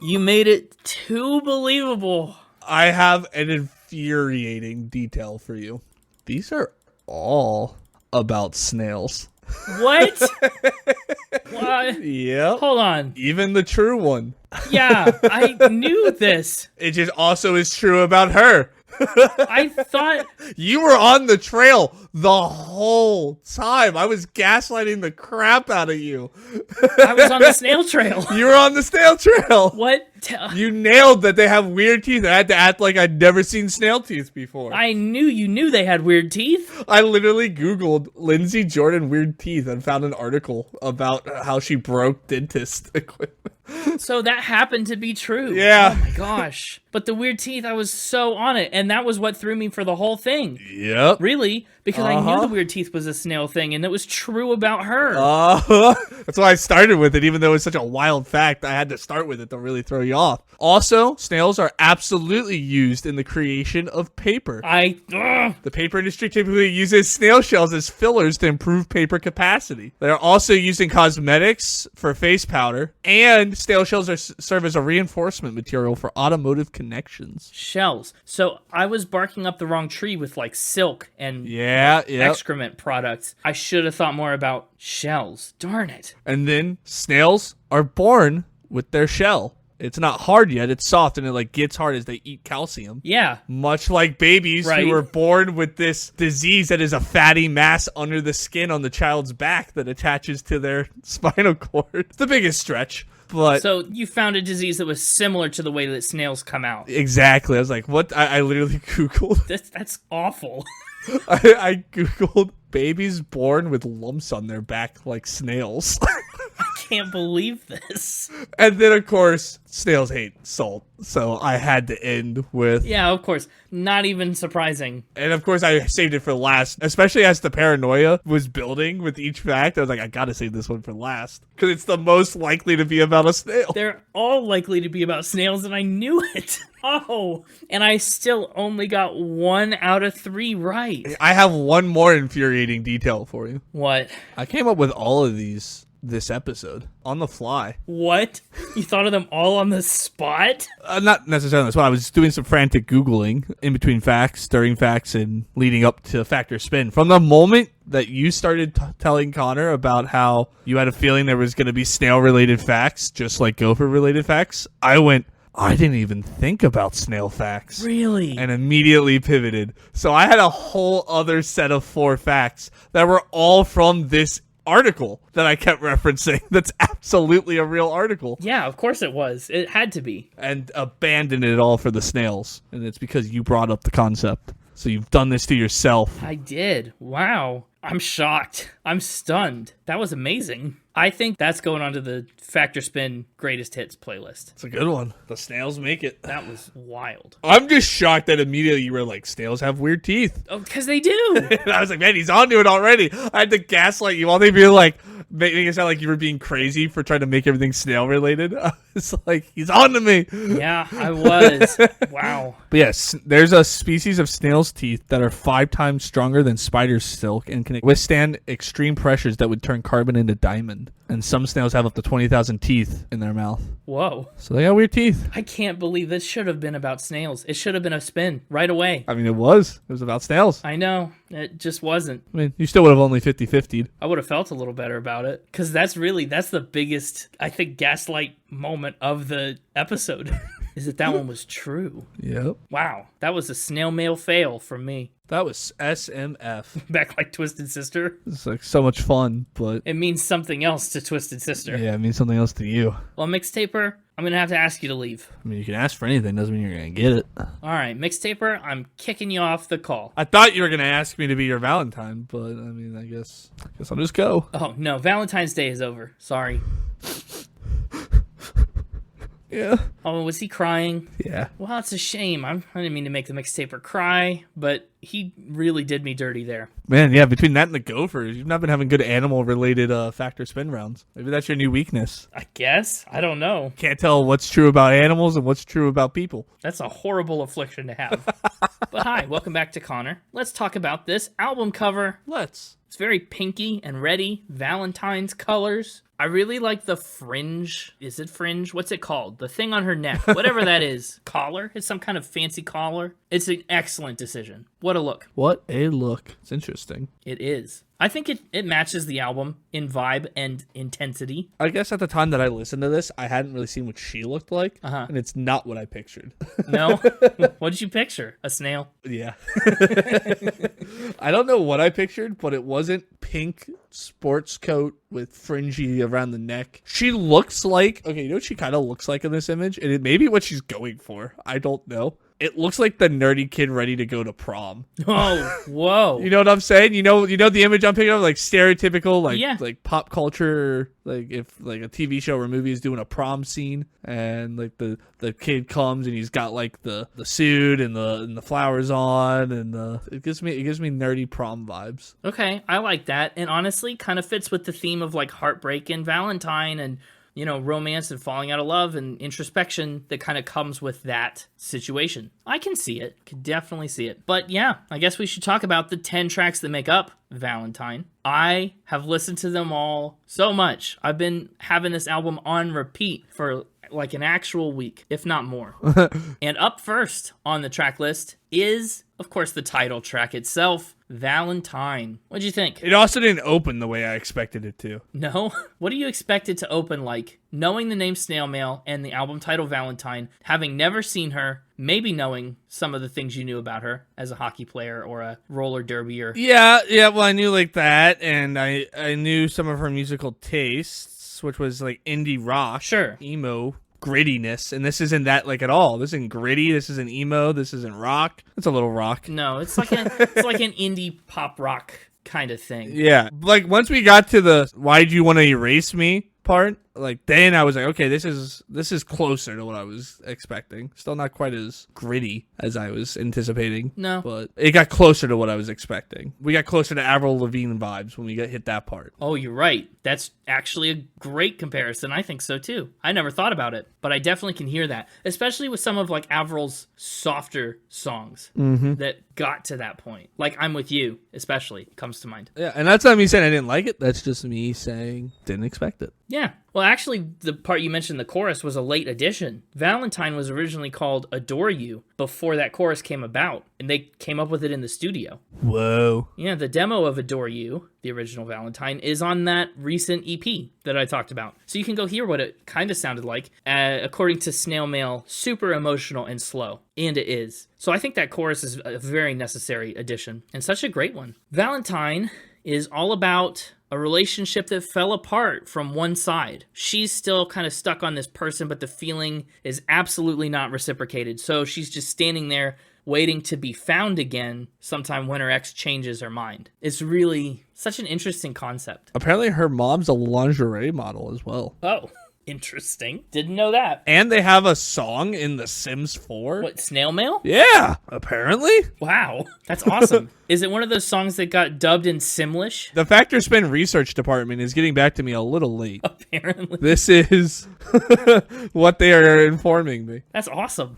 You made it too believable. I have an infuriating detail for you. These are all about snails. What? What? Yep. Hold on. Even the true one. Yeah, I knew this. It just also is true about her. I thought you were on the trail the whole time. I was gaslighting the crap out of you. I was on the snail trail. You were on the snail trail. What? You nailed that they have weird teeth. I had to act like I'd never seen snail teeth before. I knew you knew they had weird teeth. I literally Googled Lindsey Jordan weird teeth and found an article about how she broke dentist equipment. So that happened to be true. Yeah. Oh my gosh. But the weird teeth, I was so on it. And that was what threw me for the whole thing. Yep. Really? Because I knew the weird teeth was a snail thing, and it was true about her. That's why I started with it, even though it's such a wild fact. I had to start with it to really throw you off. Also, snails are absolutely used in the creation of paper. The paper industry typically uses snail shells as fillers to improve paper capacity. They are also used in cosmetics for face powder, and snail shells serve as a reinforcement material for automotive connections. Shells. So I was barking up the wrong tree with like silk and excrement products. I should have thought more about shells. Darn it. And then snails are born with their shell. It's not hard yet. It's soft, and it like gets hard as they eat calcium. Yeah. Much like babies who are born with this disease that is a fatty mass under the skin on the child's back that attaches to their spinal cord. It's the biggest stretch. But so you found a disease that was similar to the way that snails come out. Exactly. I was like, what? I literally Googled. That's awful. I Googled babies born with lumps on their back like snails. I can't believe this. And then, of course, snails hate salt. So I had to end with... Yeah, of course. Not even surprising. And, of course, I saved it for last. Especially as the paranoia was building with each fact. I was like, I gotta save this one for last. Because it's the most likely to be about a snail. They're all likely to be about snails, and I knew it. Oh, and I still only got 1 out of 3 right. I have one more infuriating detail for you. What? I came up with all of these this episode on the fly. What? You thought of them all on the spot? Not necessarily on the spot. I was doing some frantic Googling in between facts, during facts, and leading up to Fact or Spin. From the moment that you started telling Connor about how you had a feeling there was going to be snail-related facts, just like gopher-related facts, I didn't even think about snail facts. Really? And immediately pivoted. So I had a whole other set of 4 facts that were all from this article that I kept referencing. That's absolutely a real article. Yeah, of course it was. It had to be. And abandoned it all for the snails. And it's because you brought up the concept. So you've done this to yourself. I did. Wow. I'm shocked. I'm stunned. That was amazing. I think that's going onto the Factor Spin Greatest Hits playlist. It's a good one. The snails make it. That was wild. I'm just shocked that immediately you were like, snails have weird teeth. Oh, because they do. And I was like, man, he's onto it already. I had to gaslight you all day being like, making it sound like you were being crazy for trying to make everything snail related. It's like, he's on to me. Yeah, I was. Wow. But yes, there's a species of snail's teeth that are 5 times stronger than spider's silk and can withstand extreme pressures that would turn carbon into diamond. And some snails have up to 20,000 teeth in their mouth. Whoa. So they got weird teeth. I can't believe this should have been about snails. It should have been a spin right away. I mean, it was. It was about snails. I know. It just wasn't. I mean, you still would have only 50-50'd. I would have felt a little better about it. Because that's the biggest, I think, gaslight moment of the episode. Is that one was true. Yep. Wow. That was a snail mail fail from me. That was SMF. Back like Twisted Sister. It's like so much fun, but... It means something else to Twisted Sister. Yeah, it means something else to you. Well, Mixtaper, I'm going to have to ask you to leave. I mean, you can ask for anything. Doesn't mean you're going to get it. All right, Mixtaper, I'm kicking you off the call. I thought you were going to ask me to be your Valentine, but I mean, I guess I'll just go. Oh, no, Valentine's Day is over. Sorry. Yeah. Oh, was he crying? Yeah. Well, it's a shame. I didn't mean to make the Mixtaper cry, but he really did me dirty there. Man, yeah, between that and the Gophers, you've not been having good animal-related Factor Spin rounds. Maybe that's your new weakness. I guess. I don't know. Can't tell what's true about animals and what's true about people. That's a horrible affliction to have. But hi, welcome back to Connor. Let's talk about this album cover. Let's. It's very pinky and reddy, Valentine's colors. I really like the fringe. Is it fringe? What's it called? The thing on her neck. Whatever that is. Collar? It's some kind of fancy collar. It's an excellent decision. What a look. What a look. It's interesting. It is. I think it matches the album in vibe and intensity. I guess at the time that I listened to this, I hadn't really seen what she looked like, and it's not what I pictured. No? What did you picture? A snail? Yeah. I don't know what I pictured, but it wasn't pink sports coat with fringy around the neck. She looks like, okay, you know what she kind of looks like in this image? And it may be what she's going for. I don't know. It looks like the nerdy kid ready to go to prom. Oh, whoa. You know what I'm saying? You know the image I'm picking of, like stereotypical, like Yeah. like pop culture, like if like a TV show or movie is doing a prom scene, and like the kid comes and he's got like the suit and the flowers on, and it gives me nerdy prom vibes. Okay, I like that. And honestly, kind of fits with the theme of like heartbreak and Valentine and, you know, romance and falling out of love and introspection that kind of comes with that situation. I can see it. Can definitely see it. But yeah, I guess we should talk about the 10 tracks that make up Valentine. I have listened to them all so much. I've been having this album on repeat for like an actual week, if not more. And up first on the track list is, of course, the title track itself, Valentine. What'd you think? It also didn't open the way I expected it to. No? What do you expect it to open like? Knowing the name Snail Mail and the album title Valentine, having never seen her, maybe knowing some of the things you knew about her as a hockey player or a roller derbier. Yeah, well, I knew like that, and I knew some of her musical tastes, which was like indie rock, Sure. emo, grittiness, and this isn't that like at all. This isn't gritty, this isn't emo, this isn't rock. It's a little rock. No, it's like an indie pop rock kind of thing. Yeah, like once we got to the "why'd you want to erase me" part, like then I was like, okay, this is closer to what I was expecting. Still not quite as gritty as I was anticipating. No. But it got closer to what I was expecting. We got closer to Avril Lavigne vibes when we hit that part. Oh, you're right. That's actually a great comparison. I think so too. I never thought about it, but I definitely can hear that, especially with some of like Avril's softer songs that got to that point. Like I'm With You, especially, comes to mind. Yeah, and that's not me saying I didn't like it. That's just me saying didn't expect it. Yeah. Well, actually, the part you mentioned, the chorus, was a late addition. Valentine was originally called Adore You before that chorus came about, and they came up with it in the studio. Whoa. Yeah, the demo of Adore You, the original Valentine, is on that recent EP that I talked about. So you can go hear what it kind of sounded like. According to Snail Mail, super emotional and slow. And it is. So I think that chorus is a very necessary addition, and such a great one. Valentine is all about a relationship that fell apart from one side. She's still kind of stuck on this person, but the feeling is absolutely not reciprocated. So she's just standing there waiting to be found again sometime when her ex changes her mind. It's really such an interesting concept. Apparently her mom's a lingerie model as well. Oh, interesting. Didn't know that. And they have a song in The Sims 4. What, Snail Mail? Yeah, apparently. Wow, that's awesome. Is it one of those songs that got dubbed in Simlish? The Factor Spin research department is getting back to me a little late. Apparently. This is what they are informing me. That's awesome.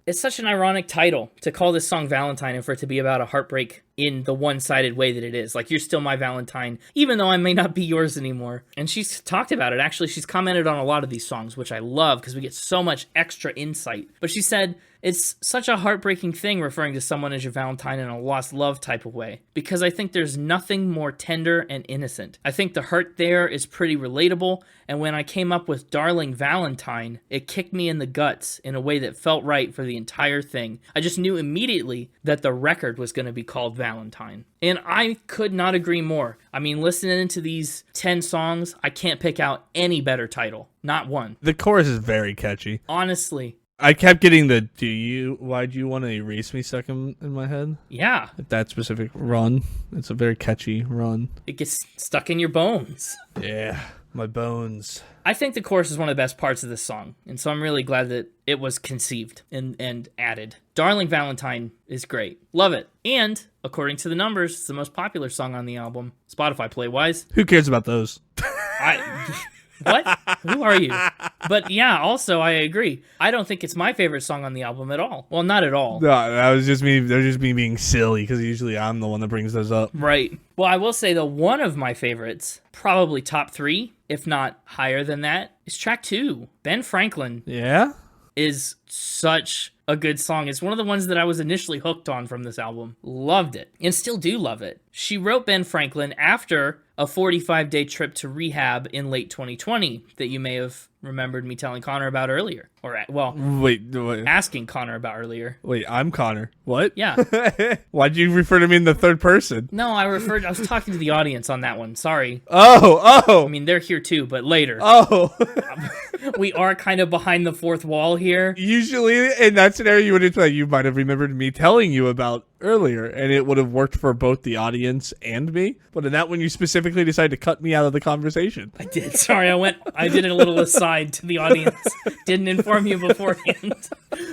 It's such an ironic title to call this song Valentine and for it to be about a heartbreak in the one-sided way that it is. Like, you're still my Valentine, even though I may not be yours anymore. And she's talked about it. Actually, she's commented on a lot of these songs, which I love because we get so much extra insight. But she said, it's such a heartbreaking thing referring to someone as your Valentine in a lost love type of way, because I think there's nothing more tender and innocent. I think the hurt there is pretty relatable, and when I came up with Darling Valentine, it kicked me in the guts in a way that felt right for the entire thing. I just knew immediately that the record was going to be called Valentine. And I could not agree more. I mean, listening to these 10 songs, I can't pick out any better title. Not one. The chorus is very catchy. Honestly. I kept getting the why do you want to erase me stuck in my head? Yeah. That specific run. It's a very catchy run. It gets stuck in your bones. Yeah, my bones. I think the chorus is one of the best parts of this song, and so I'm really glad that it was conceived and added. Darling Valentine is great. Love it. And, according to the numbers, it's the most popular song on the album, Spotify play-wise. Who cares about those? What? Who are you? But yeah, also I agree. I don't think it's my favorite song on the album at all. Well, not at all. No, that was just me. They're just me being silly because usually I'm the one that brings those up. Right. Well, I will say that one of my favorites, probably top 3, if not higher than that, is track 2. Ben Franklin. Yeah? Is such a good song. It's one of the ones that I was initially hooked on from this album. Loved it. And still do love it. She wrote Ben Franklin after a 45-day trip to rehab in late 2020 that you may have remembered me telling Connor about earlier. Or, well, wait. Asking Connor about earlier. Wait, I'm Connor. What? Yeah. Why'd you refer to me in the third person? No, I was talking to the audience on that one. Sorry. Oh. I mean, they're here too, but later. Oh. We are kind of behind the fourth wall here. Usually, in that scenario, you might have remembered me telling you about earlier, and it would have worked for both the audience and me. But in that one, you specifically decided to cut me out of the conversation. I did. Sorry, I did a little aside to the audience. Didn't inform you beforehand.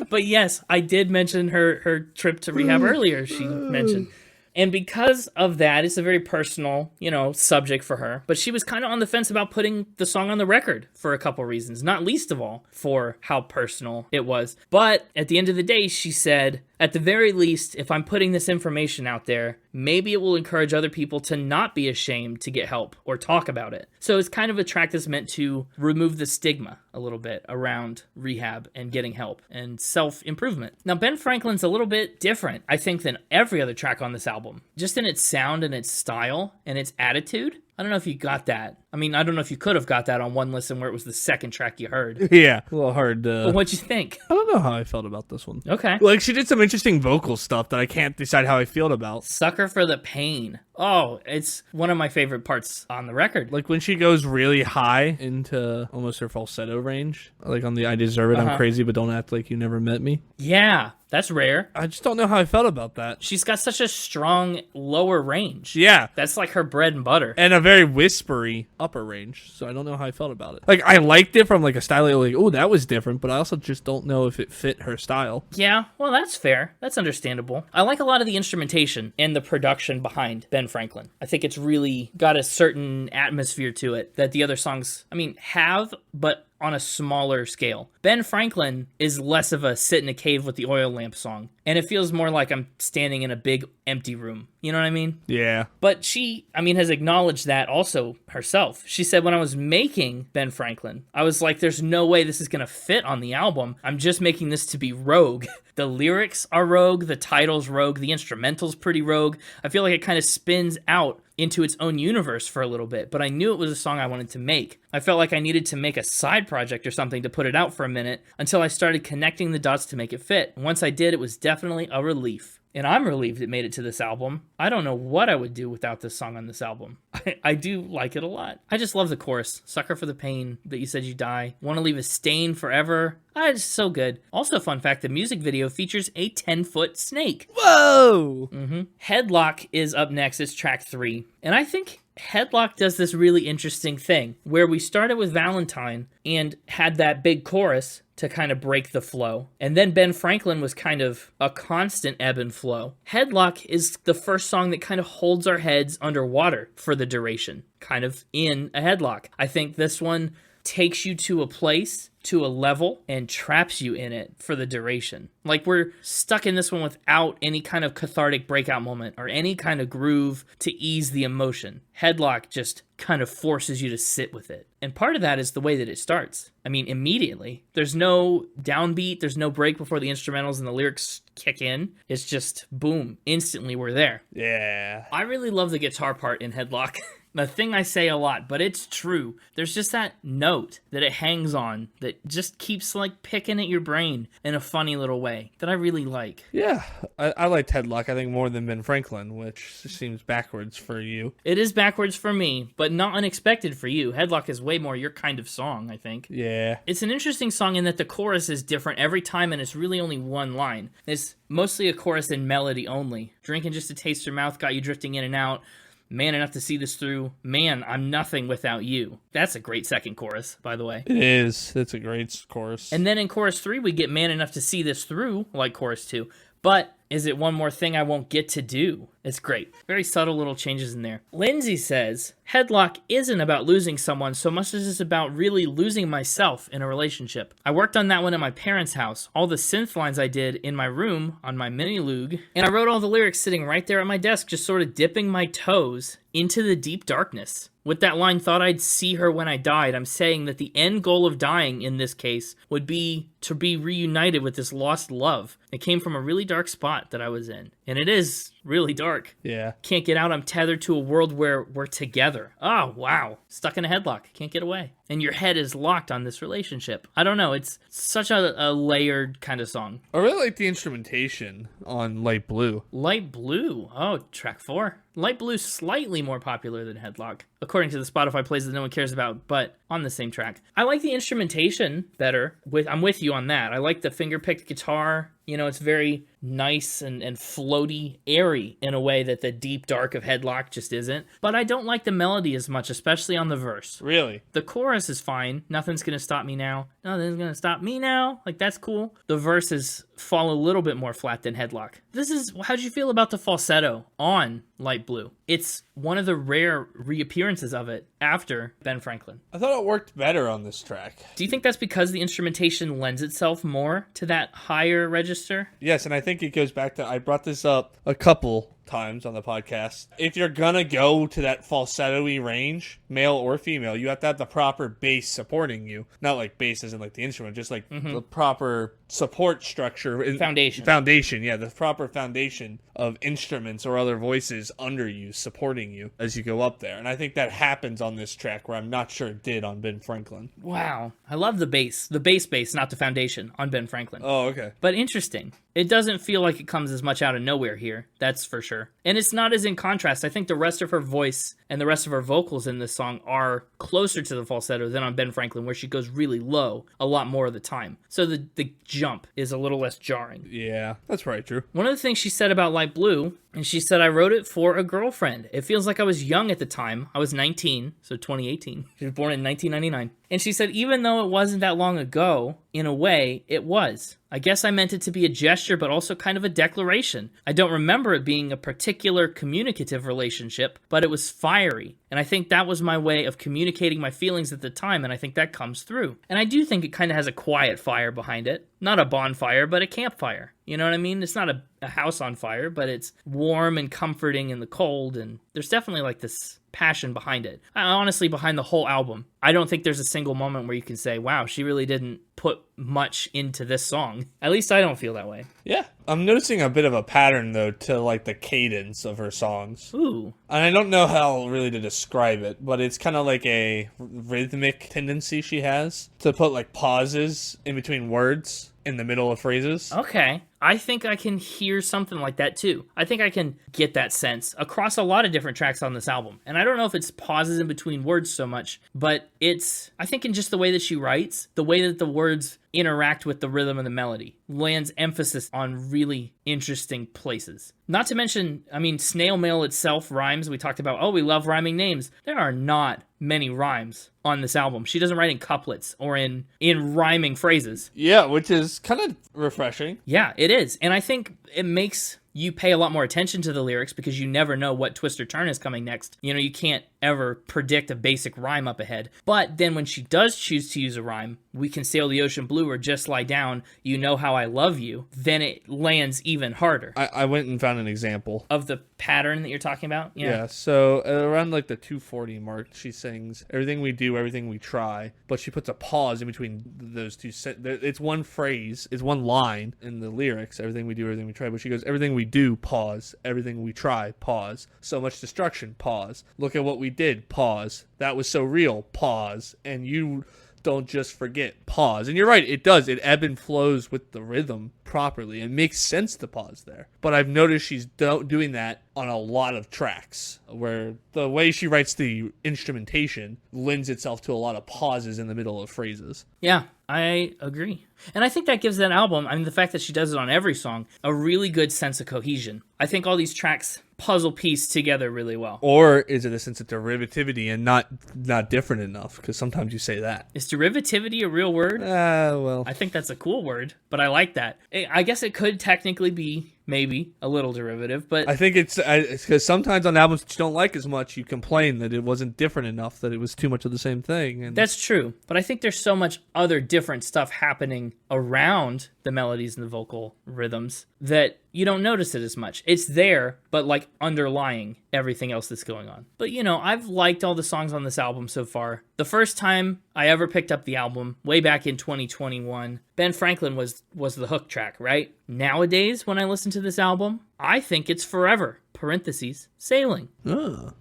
But yes, I did mention her trip to rehab earlier, she mentioned. And because of that, it's a very personal, subject for her. But she was kind of on the fence about putting the song on the record for a couple reasons, not least of all for how personal it was. But at the end of the day, she said, at the very least, if I'm putting this information out there, maybe it will encourage other people to not be ashamed to get help or talk about it. So it's kind of a track that's meant to remove the stigma a little bit around rehab and getting help and self-improvement. Now, Ben Franklin's a little bit different, I think, than every other track on this album. Just in its sound and its style and its attitude. I don't know if you got that. I mean, I don't know if you could have got that on one listen where it was the second track you heard. Yeah, a little hard to... But what'd you think? I don't know how I felt about this one. Okay. Like, she did some interesting vocal stuff that I can't decide how I feel about. Sucker for the Pain. Oh, it's one of my favorite parts on the record. Like, when she goes really high into almost her falsetto range. Like, on the I Deserve It, I'm crazy, but don't act like you never met me. Yeah, that's rare. I just don't know how I felt about that. She's got such a strong lower range. Yeah. That's like her bread and butter. And a very whispery upper range, so I don't know how I felt about it. Like, I liked it from, like, a style, like, oh, that was different, but I also just don't know if it fit her style. Yeah, well, that's fair. That's understandable. I like a lot of the instrumentation and the production behind Ben Franklin. I think it's really got a certain atmosphere to it that the other songs, have, but on a smaller scale. Ben Franklin is less of a sit in a cave with the oil lamp song, and it feels more like I'm standing in a big empty room. You know what I mean? Yeah. But she, has acknowledged that also herself. She said, when I was making Ben Franklin, I was like, there's no way this is going to fit on the album. I'm just making this to be rogue. The lyrics are rogue, the title's rogue, the instrumental's pretty rogue. I feel like it kind of spins out into its own universe for a little bit, but I knew it was a song I wanted to make. I felt like I needed to make a side project or something to put it out for a minute until I started connecting the dots to make it fit. And once I did, it was definitely a relief. and I'm relieved it made it to this album. I don't know what I would do without this song on this album. I do like it a lot. I just love the chorus. Sucker for the pain that you said you die. Want to leave a stain forever. It's so good. Also, fun fact, the music video features a 10-foot snake. Whoa! Headlock is up next. It's track 3. And I think Headlock does this really interesting thing where we started with Valentine and had that big chorus to kind of break the flow. And then Ben Franklin was kind of a constant ebb and flow. Headlock is the first song that kind of holds our heads underwater for the duration, kind of in a headlock. I think this one takes you to a place, to a level, and traps you in it for the duration. Like, we're stuck in this one without any kind of cathartic breakout moment or any kind of groove to ease the emotion. Headlock just kind of forces you to sit with it. And part of that is the way that it starts. I mean, immediately. There's no downbeat, there's no break before the instrumentals and the lyrics kick in. It's just, boom, instantly we're there. Yeah. I really love the guitar part in Headlock. The thing I say a lot, but it's true. There's just that note that it hangs on that just keeps like picking at your brain in a funny little way that I really like. Yeah, I liked Headlock, I think, more than Ben Franklin, which seems backwards for you. It is backwards for me, but not unexpected for you. Headlock is way more your kind of song, I think. Yeah. It's an interesting song in that the chorus is different every time, and it's really only one line. It's mostly a chorus in melody only. Drinking just to taste your mouth got you drifting in and out. Man enough to see this through. Man, I'm nothing without you. That's a great second chorus, by the way. It is. It's a great chorus. And then in chorus 3, we get man enough to see this through, like chorus 2. But is it one more thing I won't get to do? It's great. Very subtle little changes in there. Lindsay says, Headlock isn't about losing someone so much as it's about really losing myself in a relationship. I worked on that one at my parents' house. All the synth lines I did in my room on my mini Loog, and I wrote all the lyrics sitting right there at my desk, just sort of dipping my toes into the deep darkness. With that line, thought I'd see her when I died, I'm saying that the end goal of dying in this case would be to be reunited with this lost love. It came from a really dark spot that I was in. And it is really dark. Yeah. Can't get out. I'm tethered to a world where we're together. Oh, wow. Stuck in a headlock. Can't get away. And your head is locked on this relationship. I don't know. It's such a layered kind of song. I really like the instrumentation on Light Blue. Light Blue. Oh, track 4. Light Blue slightly more popular than Headlock, according to the Spotify plays that no one cares about, but on the same track. I like the instrumentation better. I'm with you on that. I like the finger-picked guitar. You know, it's very nice and floaty, airy in a way that the deep dark of Headlock just isn't. But I don't like the melody as much, especially on the verse. Really? The chorus is fine. Nothing's gonna stop me now. Nothing's gonna stop me now. Like, that's cool. The verses fall a little bit more flat than Headlock. How'd you feel about the falsetto on Light Blue? It's one of the rare reappearances of it after Ben Franklin. I thought it worked better on this track. Do you think that's because the instrumentation lends itself more to that higher register? Yes, and I think it goes back to, I brought this up a couple times on the podcast. If you're gonna go to that falsetto-y range, male or female, you have to have the proper bass supporting you. Not like bass isn't like the instrument, just like the proper support structure. Foundation, yeah, the proper foundation of instruments or other voices under you, supporting you as you go up there. And I think that happens on this track, where I'm not sure it did on Ben Franklin. Wow. I love the bass. The bass, not the foundation, on Ben Franklin. Oh, okay. But interesting. It doesn't feel like it comes as much out of nowhere here. That's for sure. And it's not as in contrast. I think the rest of her voice and the rest of her vocals in this song are closer to the falsetto than on Ben Franklin, where she goes really low a lot more of the time. So the jump is a little less jarring. Yeah, that's probably true. One of the things she said about Light Blue, and she said, I wrote it for a girlfriend. It feels like I was young at the time. I was 19, so 2018. She was born in 1999. And she said, even though it wasn't that long ago, in a way, it was. I guess I meant it to be a gesture, but also kind of a declaration. I don't remember it being a particular communicative relationship, but it was fiery. And I think that was my way of communicating my feelings at the time, and I think that comes through. And I do think it kind of has a quiet fire behind it. Not a bonfire, but a campfire. You know what I mean? It's not a house on fire, but it's warm and comforting in the cold, and there's definitely like this passion behind it. Honestly, behind the whole album, I don't think there's a single moment where you can say, wow, she really didn't put much into this song. At least I don't feel that way. Yeah. I'm noticing a bit of a pattern, though, to like the cadence of her songs. Ooh. And I don't know how really to describe it, but it's kind of like a rhythmic tendency she has to put like pauses in between words. in the middle of phrases. Okay. I think I can hear something like that too. I think I can get that sense across a lot of different tracks on this album. And I don't know if it's pauses in between words so much, but I think in just the way that she writes, the way that the words interact with the rhythm and the melody, lands emphasis on really interesting places. Not to mention, Snail Mail itself rhymes. We talked about, we love rhyming names. There are not many rhymes on this album. She doesn't write in couplets or in rhyming phrases. Yeah, which is kind of refreshing. Yeah, it is. And I think it makes you pay a lot more attention to the lyrics because you never know what twist or turn is coming next. You can't ever predict a basic rhyme up ahead. But then when she does choose to use a rhyme, we can sail the ocean blue or just lie down, you know how I love you, then it lands even harder. I went and found an example. Of the pattern that you're talking about? Yeah, so around like the 240 mark, she sings, everything we do, everything we try, but she puts a pause in between those two. It's one phrase, it's one line in the lyrics, everything we do, everything we try, but she goes, everything we do, pause, everything we try, pause, so much destruction, pause, look at what we did, pause, that was so real, pause, and you don't just forget, pause. And you're right, it does. It ebb and flows with the rhythm properly. It makes sense to pause there. But I've noticed she's doing that on a lot of tracks, where the way she writes the instrumentation lends itself to a lot of pauses in the middle of phrases. Yeah, I agree. And I think that gives that album, the fact that she does it on every song, a really good sense of cohesion. I think all these tracks puzzle piece together really well. Or is it a sense of derivativity and not different enough? Because sometimes you say that. Is derivativity a real word? Well. I think that's a cool word, but I like that. I guess it could technically be maybe a little derivative, but I think it's because sometimes on albums that you don't like as much, you complain that it wasn't different enough, that it was too much of the same thing. And that's true. But I think there's so much other different stuff happening around the melodies and the vocal rhythms that you don't notice it as much. It's there, but like underlying everything else that's going on. But I've liked all the songs on this album so far. The first time I ever picked up the album, way back in 2021, Ben Franklin was the hook track, right? Nowadays, when I listen to this album, I think it's Forever, parentheses, Sailing.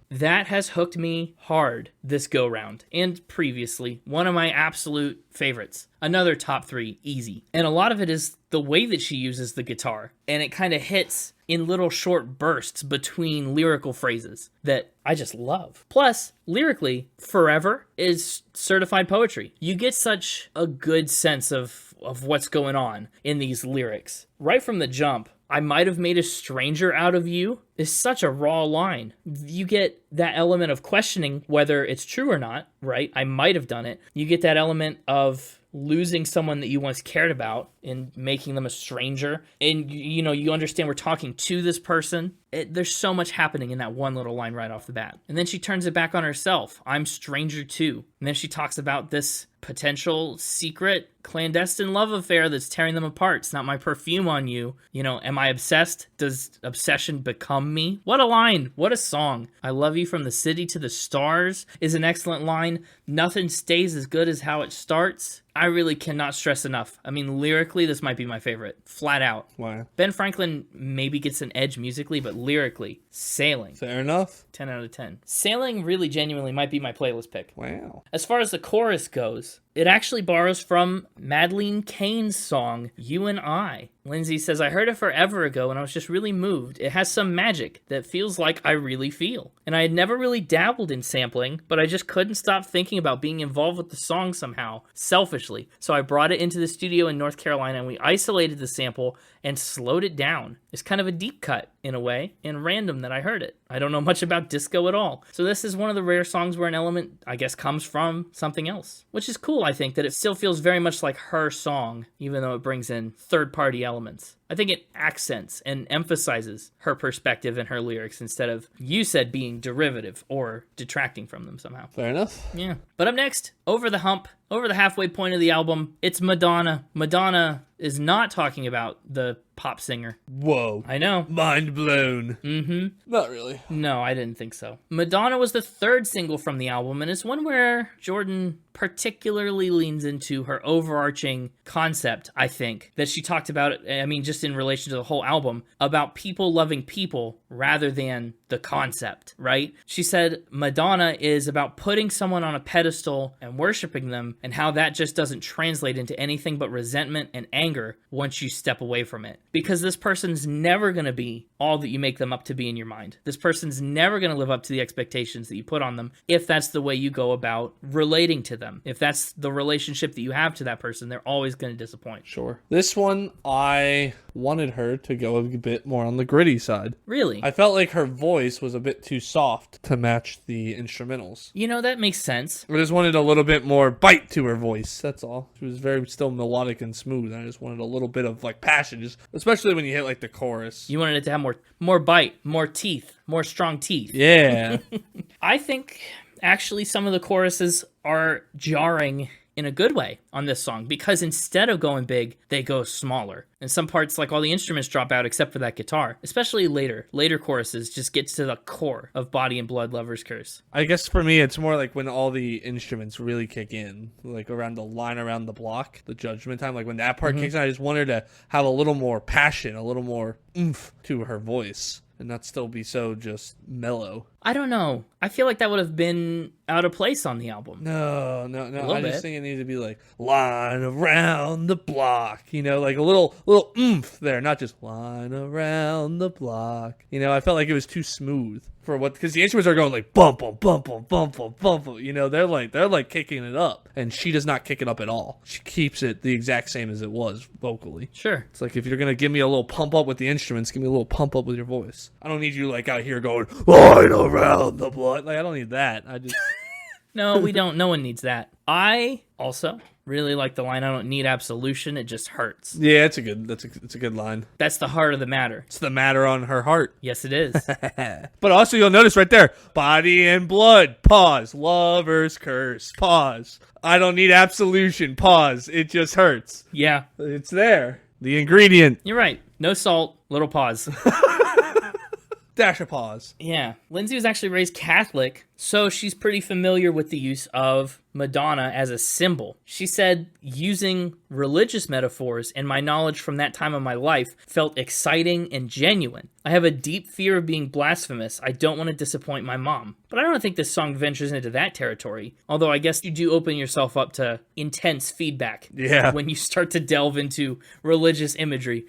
That has hooked me hard this go-round, and previously, one of my absolute favorites. Another top 3, easy. And a lot of it is the way that she uses the guitar, and it kind of hits in little short bursts between lyrical phrases that I just love. Plus, lyrically, Forever is certified poetry. You get such a good sense of what's going on in these lyrics. Right from the jump, I might have made a stranger out of you is such a raw line. You get that element of questioning whether it's true or not, right? I might have done it. You get that element of losing someone that you once cared about and making them a stranger. And, you understand we're talking to this person. There's so much happening in that one little line right off the bat. And then she turns it back on herself. I'm stranger too. And then she talks about this potential secret clandestine love affair that's tearing them apart. It's not my perfume on you. Am I obsessed? Does obsession become me? What a line. What a song. I love you from the city to the stars is an excellent line. Nothing stays as good as how it starts. I really cannot stress enough. Lyrically, this might be my favorite. Flat out. Wow. Ben Franklin maybe gets an edge musically, but lyrically, Sailing. Fair enough. 10 out of 10. Sailing really genuinely might be my playlist pick. Wow. As far as the chorus goes, it actually borrows from Madeleine Kane's song, You and I. Lindsey says, I heard it forever ago and I was just really moved. It has some magic that feels like I really feel. And I had never really dabbled in sampling, but I just couldn't stop thinking about being involved with the song somehow, selfishly. So I brought it into the studio in North Carolina and we isolated the sample and slowed it down. It's kind of a deep cut in a way and random that I heard it. I don't know much about disco at all. So this is one of the rare songs where an element, I guess, comes from something else, which is cool, I think, that it still feels very much like her song, even though it brings in third-party elements. I think it accents and emphasizes her perspective and her lyrics instead of, you said, being derivative or detracting from them somehow. Fair enough. Yeah. But up next, over the hump, over the halfway point of the album, it's Madonna. Madonna is not talking about the pop singer. Whoa. I know. Mind blown. Mm-hmm. Not really. No, I didn't think so. Madonna was the third single from the album, and it's one where Jordan particularly leans into her overarching concept, I think, that she talked about, just in relation to the whole album, about people loving people rather than the concept, right? She said Madonna is about putting someone on a pedestal and worshiping them and how that just doesn't translate into anything but resentment and anger once you step away from it. Because this person's never going to be all that you make them up to be in your mind. This person's never going to live up to the expectations that you put on them if that's the way you go about relating to them. If that's the relationship that you have to that person, they're always going to disappoint. Sure. This one, I wanted her to go a bit more on the gritty side. Really? I felt like her voice was a bit too soft to match the instrumentals. You know, that makes sense. I just wanted a little bit more bite to her voice, that's all. She was very still melodic and smooth. I just wanted a little bit of like passion, just especially when you hit like the chorus. You wanted it to have more bite, more teeth, more strong teeth. Yeah. I think actually some of the choruses are jarring in a good way on this song, because instead of going big, they go smaller. And some parts, like all the instruments drop out except for that guitar, especially later choruses just gets to the core of Body and Blood Lover's Curse. I guess for me, it's more like when all the instruments really kick in, like around the line around the block, the judgment time, like when that part kicks in, I just want her to have a little more passion, a little more oomph to her voice, and not still be so just mellow. I don't know. I feel like that would have been out of place on the album. No. I just think it needs to be like line around the block, like a little oomph there, not just line around the block. I felt like it was too smooth for what, because the instruments are going like bump, bump, bump, bump, bump, bump, bump. They're like kicking it up, and she does not kick it up at all. She keeps it the exact same as it was vocally. Sure. It's like if you're gonna give me a little pump up with the instruments, give me a little pump up with your voice. I don't need you like out here going line around the block. Like I don't need that. I just No, we don't. No one needs that. I also really like the line, I don't need absolution, it just hurts. Yeah, it's a good line. That's the heart of the matter. It's the matter on her heart. Yes, it is. But also you'll notice right there, body and blood, pause, lover's curse, pause. I don't need absolution, pause. It just hurts. Yeah. It's there. The ingredient. You're right. No salt, little pause. Dash a pause. Yeah. Lindsey was actually raised Catholic, so she's pretty familiar with the use of Madonna as a symbol. She said, using religious metaphors and my knowledge from that time of my life felt exciting and genuine. I have a deep fear of being blasphemous. I don't want to disappoint my mom. But I don't think this song ventures into that territory, although I guess you do open yourself up to intense feedback when you start to delve into religious imagery.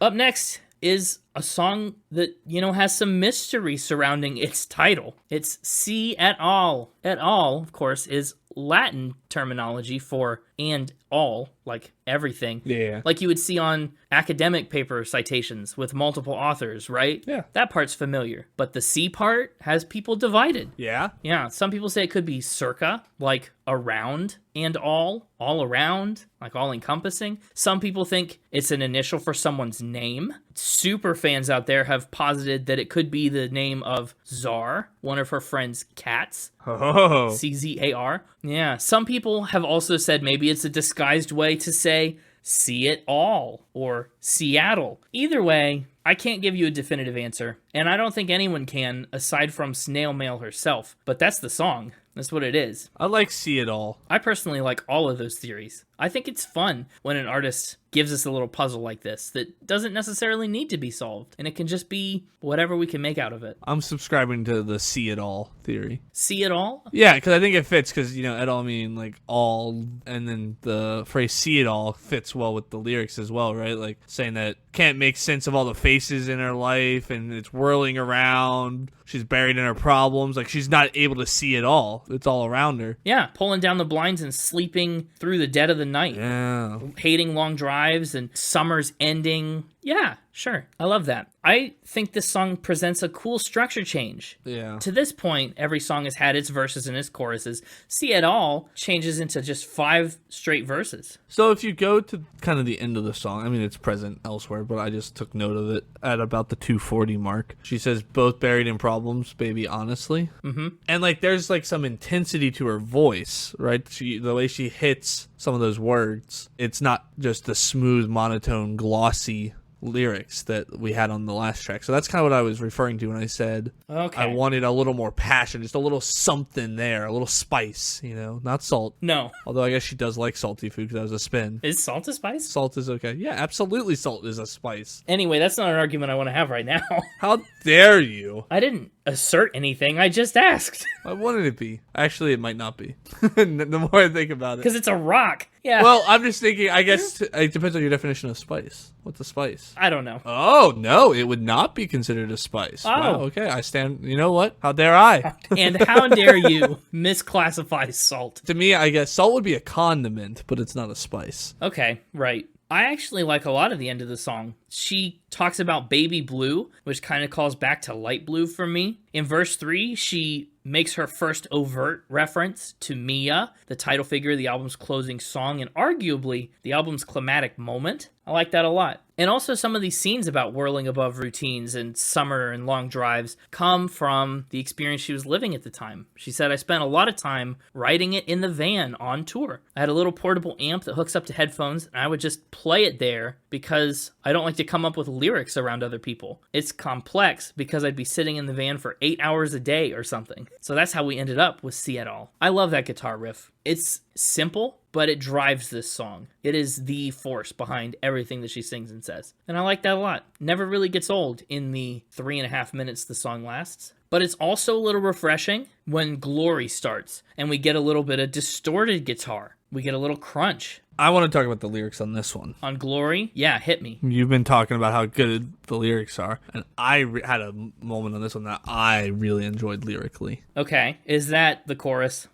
Up next is a song that, has some mystery surrounding its title. It's See et al. Et al, of course, is Latin terminology for and all, like everything. Yeah. Like you would see on academic paper citations with multiple authors, right? Yeah. That part's familiar. But the C part has people divided. Yeah? Yeah. Some people say it could be circa, like around and all around, like all encompassing. Some people think it's an initial for someone's name. Super fans out there have posited that it could be the name of Czar, one of her friend's cats. Oh. Czar. Yeah. Some people have also said maybe it's a disguised way to say see it all or Seattle. Either way, I can't give you a definitive answer, and I don't think anyone can aside from Snail Mail herself, but that's the song. That's what it is. I like See It All. I personally like all of those theories. I think it's fun when an artist gives us a little puzzle like this that doesn't necessarily need to be solved, and it can just be whatever we can make out of it. I'm subscribing to the See It All theory. See it all? Yeah, because I think it fits, because, et al mean like all, and then the phrase See It All fits well with the lyrics as well, right? Like saying that can't make sense of all the faces in her life, and it's whirling around. She's buried in her problems. Like she's not able to see it all. It's all around her. Yeah, pulling down the blinds and sleeping through the dead of the night. Yeah. Hating long drives and summer's ending. Yeah, sure. I love that. I think this song presents a cool structure change. Yeah. To this point, every song has had its verses and its choruses. See It All changes into just 5 straight verses. So if you go to kind of the end of the song, I mean, it's present elsewhere, but I just took note of it at about the 2:40 mark. She says, both buried in problems, baby, honestly. Mm-hmm. And like, there's like some intensity to her voice, right? The way she hits some of those words, it's not just the smooth, monotone, glossy lyrics that we had on the last track. So that's kind of what I was referring to when I said Okay. I wanted a little more passion, just a little something there, a little spice, not salt. No. Although I guess she does like salty food because that was a spin. Is salt a spice? Salt is okay. Yeah, absolutely salt is a spice. Anyway, that's not an argument I want to have right now. How dare you? I didn't assert anything. I just asked. I wanted it to be. Actually, it might not be. The more I think about it. Because it's a rock. Yeah. Well, I'm just thinking, I guess it depends on your definition of spice. What's a spice? I don't know. Oh, no, it would not be considered a spice. Oh. Wow, okay, I stand, you know what? How dare I? And how dare you misclassify salt? To me, I guess salt would be a condiment, but it's not a spice. Okay, right. I actually like a lot of the end of the song. She talks about baby blue, which kind of calls back to light blue for me. In verse 3, she makes her first overt reference to Mia, the title figure of the album's closing song, and arguably the album's climactic moment. I like that a lot. And also some of these scenes about whirling above routines and summer and long drives come from the experience she was living at the time. She said, I spent a lot of time writing it in the van on tour. I had a little portable amp that hooks up to headphones, and I would just play it there because I don't like to come up with lyrics around other people. It's complex because I'd be sitting in the van for 8 hours a day or something. So that's how we ended up with See It All. I love that guitar riff. It's simple, but it drives this song. It is the force behind everything that she sings and says. And I like that a lot. Never really gets old in the 3.5 minutes the song lasts. But it's also a little refreshing when Glory starts and we get a little bit of distorted guitar. We get a little crunch. I want to talk about the lyrics on this one. On Glory? Yeah, hit me. You've been talking about how good the lyrics are, and I had a moment on this one that I really enjoyed lyrically. Okay, is that the chorus?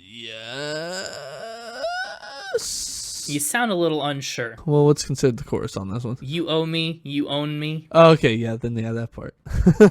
Yes. You sound a little unsure. Well, what's considered the chorus on this one? You owe me, you own me. Oh, okay, yeah, then yeah, that part.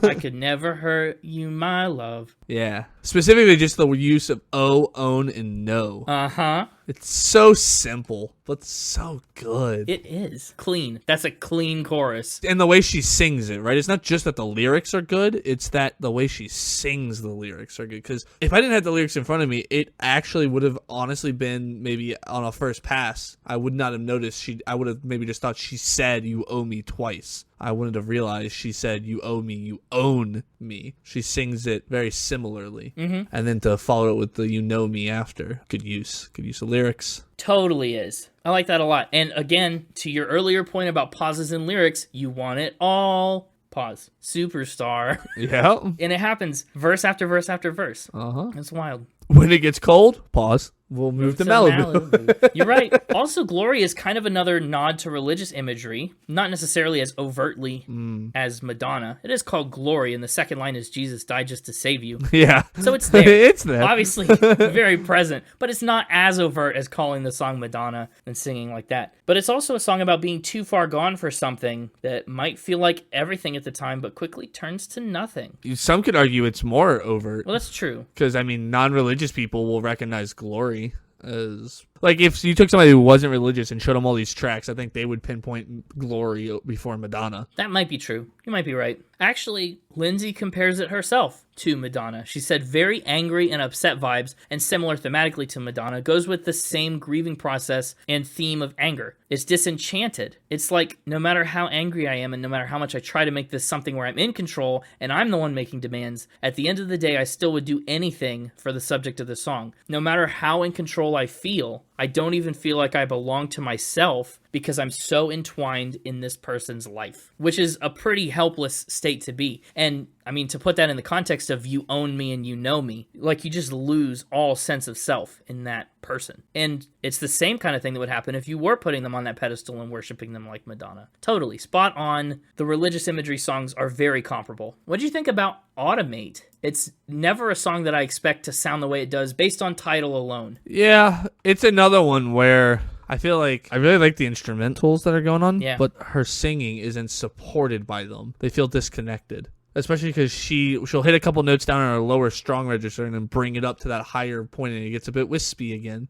I could never hurt you, my love. Yeah. Specifically just the use of own, and know. Uh-huh. It's so simple, but so good. It is. Clean. That's a clean chorus. And the way she sings it, right? It's not just that the lyrics are good, it's that the way she sings the lyrics are good. Because if I didn't have the lyrics in front of me, it actually would have honestly been maybe on a first pass. I would not have noticed. I would have maybe just thought she said, you owe me twice. I wouldn't have realized she said, you owe me, you own me. She sings it very similarly. Mm-hmm. And then to follow it with the you know me after. Good use of lyrics. Totally is. I like that a lot. And again, to your earlier point about pauses in lyrics, you want it all. Pause. Superstar. Yeah. And it happens verse after verse after verse. Uh-huh. It's wild. When it gets cold, pause. We'll move to Malibu. You're right. Also, Glory is kind of another nod to religious imagery, not necessarily as overtly as Madonna. It is called Glory, and the second line is Jesus died just to save you. Yeah. So it's there. It's there. Obviously, very present, but it's not as overt as calling the song Madonna and singing like that. But it's also a song about being too far gone for something that might feel like everything at the time, but quickly turns to nothing. Some could argue it's more overt. Well, that's true. Because, I mean, non-religious people will recognize Glory as... Like, if you took somebody who wasn't religious and showed them all these tracks, I think they would pinpoint Glory before Madonna. That might be true. You might be right. Actually, Lindsey compares it herself to Madonna. She said very angry and upset vibes, and similar thematically to Madonna, goes with the same grieving process and theme of anger. It's disenchanted. It's like, no matter how angry I am and no matter how much I try to make this something where I'm in control and I'm the one making demands, at the end of the day, I still would do anything for the subject of the song. No matter how in control I feel, I don't even feel like I belong to myself because I'm so entwined in this person's life, which is a pretty helpless state to be. And I mean, to put that in the context of you own me and you know me, like you just lose all sense of self in that person. And it's the same kind of thing that would happen if you were putting them on that pedestal and worshiping them like Madonna. Totally. Spot on. The religious imagery songs are very comparable. What do you think about Automate? It's never a song that I expect to sound the way it does based on title alone. Yeah, it's another one where I feel like I really like the instrumentals that are going on, yeah. But her singing isn't supported by them. They feel disconnected. Especially because she'll hit a couple notes down on her lower strong register and then bring it up to that higher point, and it gets a bit wispy again.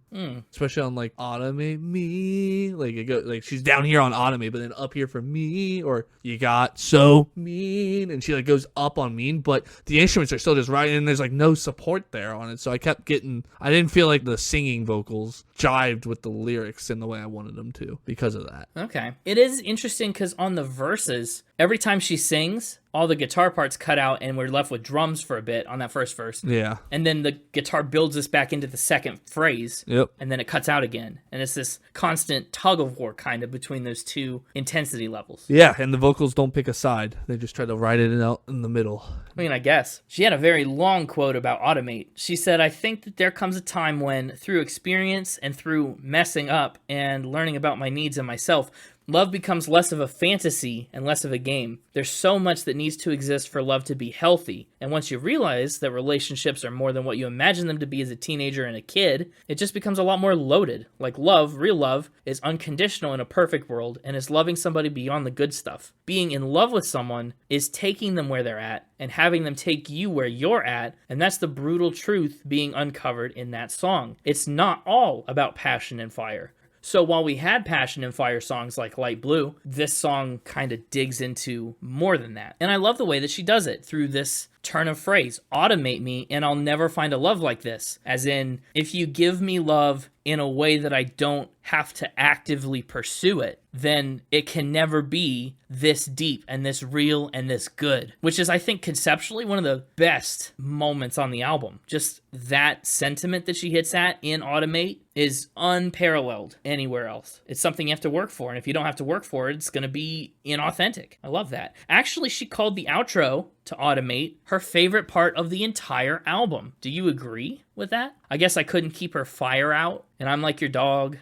Especially on like Automate Me, like it goes like she's down here on Automate, but then up here for Me, or You Got So Mean, and she like goes up on Mean, but the instruments are still just right, and there's like no support there on it. So I didn't feel like the singing vocals jived with the lyrics in the way I wanted them to because of that. Okay. It is interesting because on the verses, every time she sings, all the guitar parts cut out and we're left with drums for a bit on that first verse. Yeah. And then the guitar builds us back into the second phrase. Yep. And then it cuts out again. And it's this constant tug of war kind of between those two intensity levels. Yeah, and the vocals don't pick a side. They just try to ride it out in the middle. I mean, I guess. She had a very long quote about Automate. She said, I think that there comes a time when, through experience and through messing up and learning about my needs and myself, love becomes less of a fantasy and less of a game. There's so much that needs to exist for love to be healthy. And once you realize that relationships are more than what you imagine them to be as a teenager and a kid, it just becomes a lot more loaded. Like love, real love, is unconditional in a perfect world and is loving somebody beyond the good stuff. Being in love with someone is taking them where they're at and having them take you where you're at, and that's the brutal truth being uncovered in that song. It's not all about passion and fire. So while we had passion and fire songs like Light Blue, this song kind of digs into more than that. And I love the way that she does it through this turn of phrase, automate me and I'll never find a love like this. As in, if you give me love in a way that I don't have to actively pursue it, then it can never be this deep and this real and this good, which is, I think, conceptually one of the best moments on the album. Just that sentiment that she hits at in Automate is unparalleled anywhere else. It's something you have to work for, and if you don't have to work for it, it's going to be inauthentic. I love that. Actually, she called the outro to Automate her favorite part of the entire album. Do you agree with that? I guess I couldn't keep her fire out, and I'm like your dog.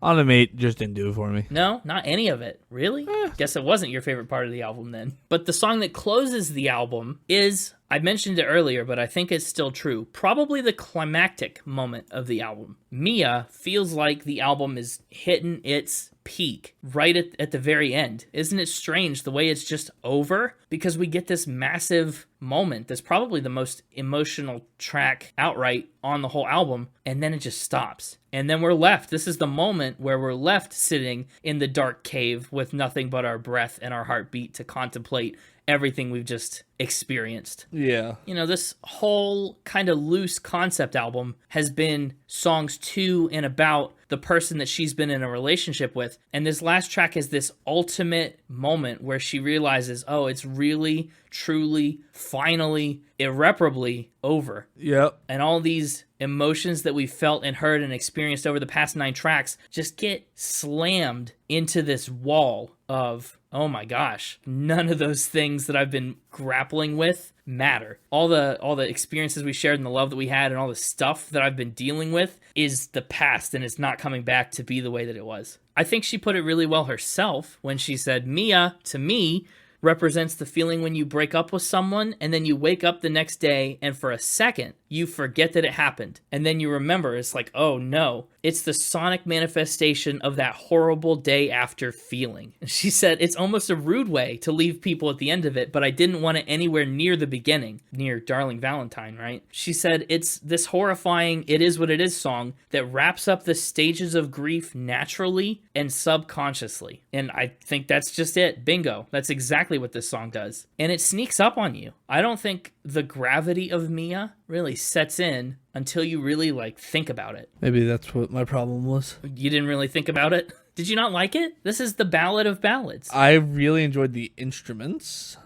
Automate just didn't do it for me. No, not any of it. Really? Guess it wasn't your favorite part of the album then. But the song that closes the album is, I mentioned it earlier, but I think it's still true, probably the climactic moment of the album. Mia feels like the album is hitting its peak right at the very end. Isn't it strange the way it's just over? Because we get this massive moment that's probably the most emotional track outright on the whole album, and then it just stops. And then we're left. This is the moment where we're left sitting in the dark cave with nothing but our breath and our heartbeat to contemplate everything we've just experienced. Yeah. You know, this whole kind of loose concept album has been songs to and about the person that she's been in a relationship with. And this last track is this ultimate moment where she realizes, oh, it's really, truly, finally, irreparably over. Yep. And all these emotions that we felt and heard and experienced over the past 9 tracks just get slammed into this wall of, oh my gosh, none of those things that I've been grappling with matter. All the experiences we shared and the love that we had and all the stuff that I've been dealing with is the past, and it's not coming back to be the way that it was. I think she put it really well herself when she said, Mia, to me, represents the feeling when you break up with someone and then you wake up the next day and for a second you forget that it happened. And then you remember, it's like, oh no, it's the sonic manifestation of that horrible day after feeling. She said, it's almost a rude way to leave people at the end of it, but I didn't want it anywhere near the beginning, near Darling Valentine, right? She said, it's this horrifying It Is What It Is song that wraps up the stages of grief naturally and subconsciously. And I think that's just it. Bingo. That's exactly what this song does. And it sneaks up on you. I don't think the gravity of Mia really sets in until you really think about it. Maybe that's what my problem was. You didn't really think about it? Did you not like it? This is the ballad of ballads. I really enjoyed the instruments.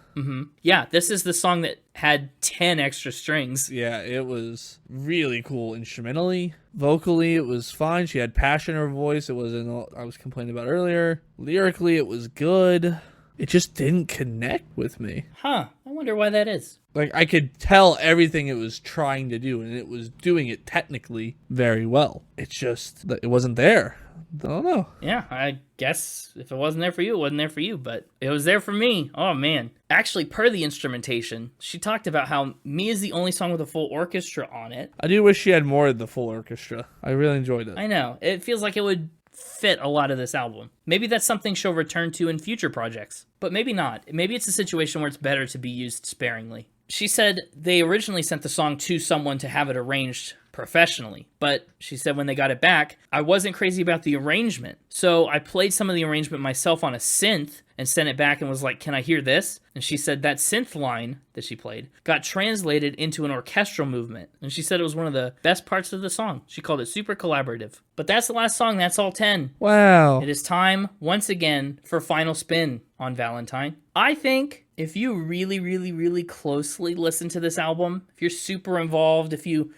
Yeah, this is the song that had 10 extra strings. Yeah, it was really cool instrumentally. Vocally, it was fine. She had passion in her voice. It wasn't all I was complaining about earlier. Lyrically, it was good. It just didn't connect with me. Huh, I wonder why that is. I could tell everything it was trying to do, and it was doing it technically very well. It's just that it wasn't there. I don't know. Yeah, I guess if it wasn't there for you, it wasn't there for you, but it was there for me. Oh, man. Actually, per the instrumentation, she talked about how Me is the only song with a full orchestra on it. I do wish she had more of the full orchestra. I really enjoyed it. I know. It feels like it would fit a lot of this album. Maybe that's something she'll return to in future projects, but maybe not. Maybe it's a situation where it's better to be used sparingly. She said they originally sent the song to someone to have it arranged professionally, but she said when they got it back, I wasn't crazy about the arrangement. So I played some of the arrangement myself on a synth and sent it back and was like, can I hear this? And she said that synth line that she played got translated into an orchestral movement. And she said it was one of the best parts of the song. She called it super collaborative. But that's the last song. That's all 10. Wow. It is time, once again, for Final Spin on Valentine. I think if you really, really, really closely listen to this album, if you're super involved, if you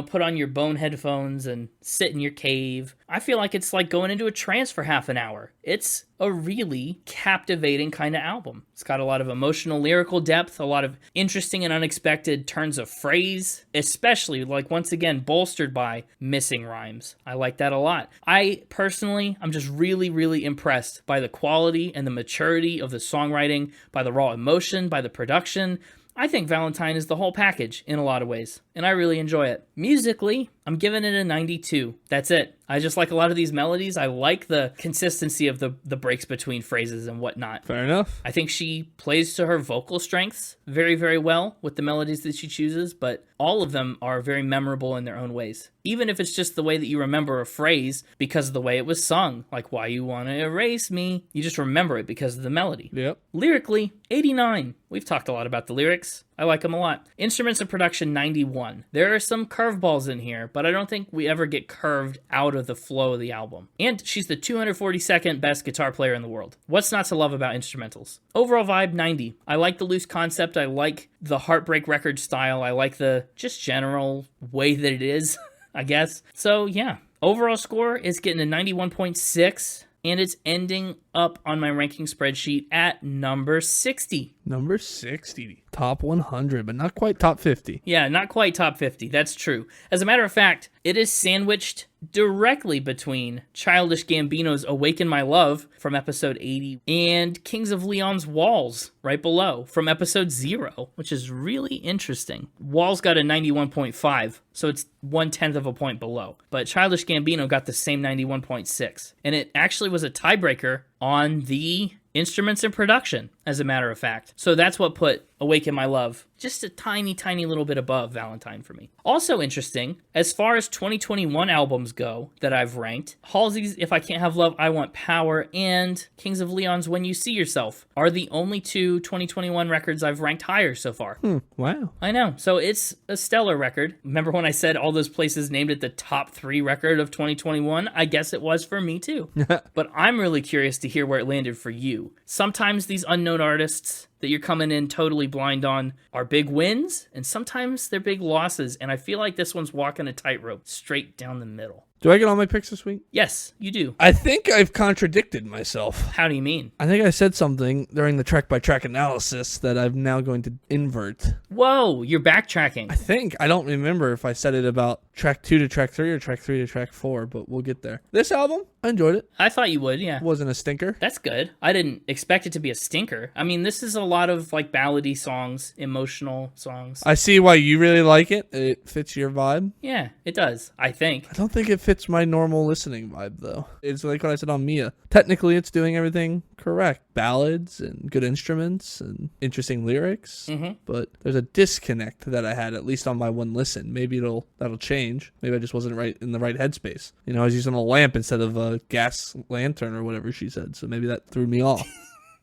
put on your bone headphones and sit in your cave, I feel like it's like going into a trance for half an hour. It's a really captivating kind of album. It's got a lot of emotional lyrical depth, a lot of interesting and unexpected turns of phrase, especially, like, once again, bolstered by missing rhymes. I like that a lot. I'm just really, really impressed by the quality and the maturity of the songwriting, by the raw emotion, by the production. I think Valentine is the whole package in a lot of ways, and I really enjoy it. Musically, I'm giving it a 92. That's it. I just like a lot of these melodies. I like the consistency of the breaks between phrases and whatnot. Fair enough. I think she plays to her vocal strengths very, very well with the melodies that she chooses, but all of them are very memorable in their own ways. Even if it's just the way that you remember a phrase because of the way it was sung, like "Why You Wanna Erase Me," you just remember it because of the melody. Yep. Lyrically, 89. We've talked a lot about the lyrics. I like them a lot. Instruments and production, 91. There are some curveballs in here, but I don't think we ever get curved out of the flow of the album. And she's the 242nd best guitar player in the world. What's not to love about instrumentals? Overall vibe, 90. I like the loose concept. I like the Heartbreak record style. I like the just general way that it is, I guess. So yeah, overall score is getting a 91.6. And it's ending up on my ranking spreadsheet at number 60. Number 60. Top 100, but not quite top 50. Yeah, not quite top 50. That's true. As a matter of fact, it is sandwiched directly between Childish Gambino's Awaken My Love from episode 80 and Kings of Leon's Walls right below from episode 0, which is really interesting. Walls got a 91.5, so it's 1/10 of a point below. But Childish Gambino got the same 91.6. And it actually was a tiebreaker on the instruments and production, as a matter of fact. So that's what put Awaken My Love just a tiny, tiny little bit above Valentine for me. Also interesting, as far as 2021 albums go that I've ranked, Halsey's If I Can't Have Love, I Want Power, and Kings of Leon's When You See Yourself are the only two 2021 records I've ranked higher so far. Wow. I know. So it's a stellar record. Remember when I said all those places named it the top 3 record of 2021? I guess it was for me too. But I'm really curious to hear where it landed for you. Sometimes these unknown artists that you're coming in totally blind on are big wins, and sometimes they're big losses, and I feel like this one's walking a tightrope straight down the middle. Do I get all my picks this week? Yes, you do. I think I've contradicted myself. How do you mean? I think I said something during the track-by-track analysis that I'm now going to invert. Whoa, you're backtracking. I don't remember if I said it about track 2 to track 3 or track 3 to track 4, but we'll get there. This album, I enjoyed it. I thought you would, yeah. Wasn't a stinker. That's good. I didn't expect it to be a stinker. I mean, this is a lot of like ballady songs, emotional songs. I see why you really like it. It fits your vibe. Yeah, it does, I think. I don't think it fits my normal listening vibe, though. It's like what I said on Mia. Technically, it's doing everything correct. Ballads and good instruments and interesting lyrics. But there's a disconnect that I had, at least on my one listen. Maybe that'll change. Maybe I just wasn't right in the right headspace. I was using a lamp instead of a gas lantern or whatever she said. So maybe that threw me off.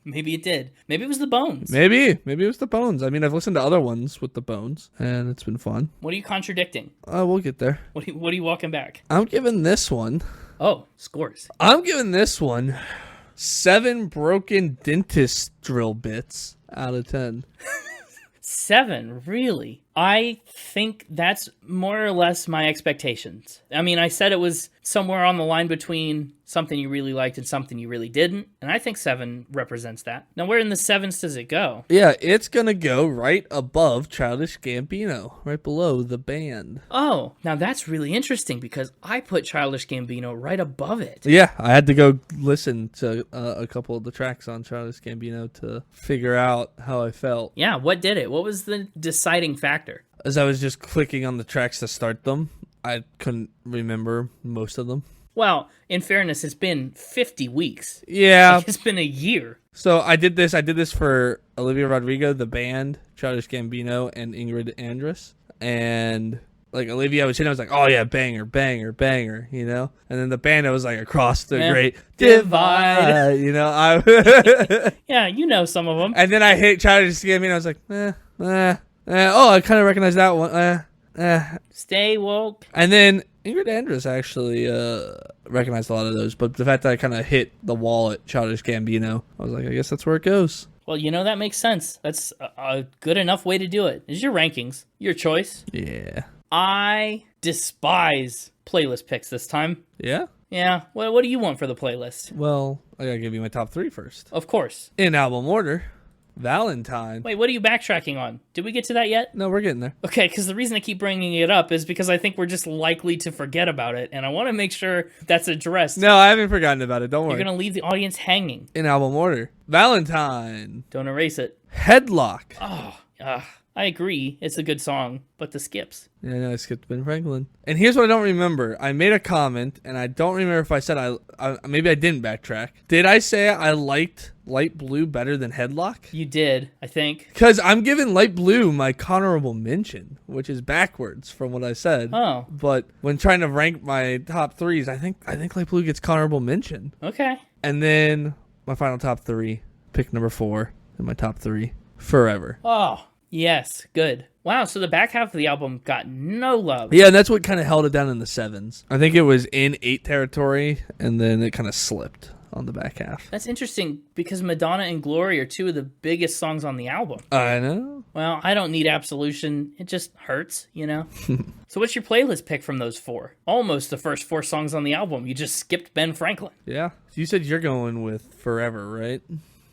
Maybe it did. Maybe it was the Bones. Maybe it was the Bones. I mean, I've listened to other ones with the Bones, and it's been fun. What are you contradicting? We'll get there. What are you walking back? I'm giving this one. Oh, scores. I'm giving this one 7 broken dentist drill bits out of 10. 7, really? I think that's more or less my expectations. I mean, I said it was somewhere on the line between something you really liked and something you really didn't, and I think 7 represents that. Now, where in the 7s does it go? Yeah, it's gonna go right above Childish Gambino, right below the band. Oh, now that's really interesting because I put Childish Gambino right above it. Yeah, I had to go listen to a couple of the tracks on Childish Gambino to figure out how I felt. Yeah, what did it? What was the deciding factor? As I was just clicking on the tracks to start them, I couldn't remember most of them. Well, in fairness, it's been 50 weeks. Yeah. Like, it's been a year. So I did this for Olivia Rodrigo, the band, Childish Gambino, and Ingrid Andress. And like Olivia was hitting, I was like, oh yeah, banger, banger, banger, you know? And then the band, I was like, across the great divide, you know? Yeah, you know some of them. And then I hit Childish Gambino, I was like, oh, I kind of recognize that one. Stay woke. And then Ingrid Andress actually recognized a lot of those, but the fact that I kind of hit the wall at Childish Gambino, I was like, I guess that's where it goes. Well, you know, that makes sense. That's a good enough way to do it. It's your rankings, your choice. Yeah. I despise playlist picks this time. Yeah? Yeah. What do you want for the playlist? Well, I gotta give you my top 3 first. Of course. In album order, Valentine. Wait, what are you backtracking on? Did we get to that yet? No, we're getting there. Okay, because the reason I keep bringing it up is because I think we're just likely to forget about it, and I want to make sure that's addressed. No, I haven't forgotten about it. Don't worry. You're going to leave the audience hanging. In album order, Valentine. Don't erase it. Headlock. Oh, I agree. It's a good song, but the skips. Yeah, I know, I skipped Ben Franklin. And here's what I don't remember. I made a comment, and I don't remember if I said I maybe I didn't backtrack. Did I say I liked Light Blue better than Headlock? You did, I think. Because I'm giving Light Blue my honorable mention, which is backwards from what I said. Oh. But when trying to rank my top 3s, I think Light Blue gets honorable mention. Okay. And then my final top 3, pick number 4 in my top 3, Forever. Oh. Yes, good. Wow, so the back half of the album got no love. Yeah, and that's what kind of held it down in the 7s. I think it was in 8 territory, and then it kind of slipped on the back half. That's interesting, because Madonna and Glory are 2 of the biggest songs on the album. I know. Well, I don't need Absolution. It just hurts, you know? So what's your playlist pick from those 4? Almost the first 4 songs on the album. You just skipped Ben Franklin. Yeah. You said you're going with Forever, right?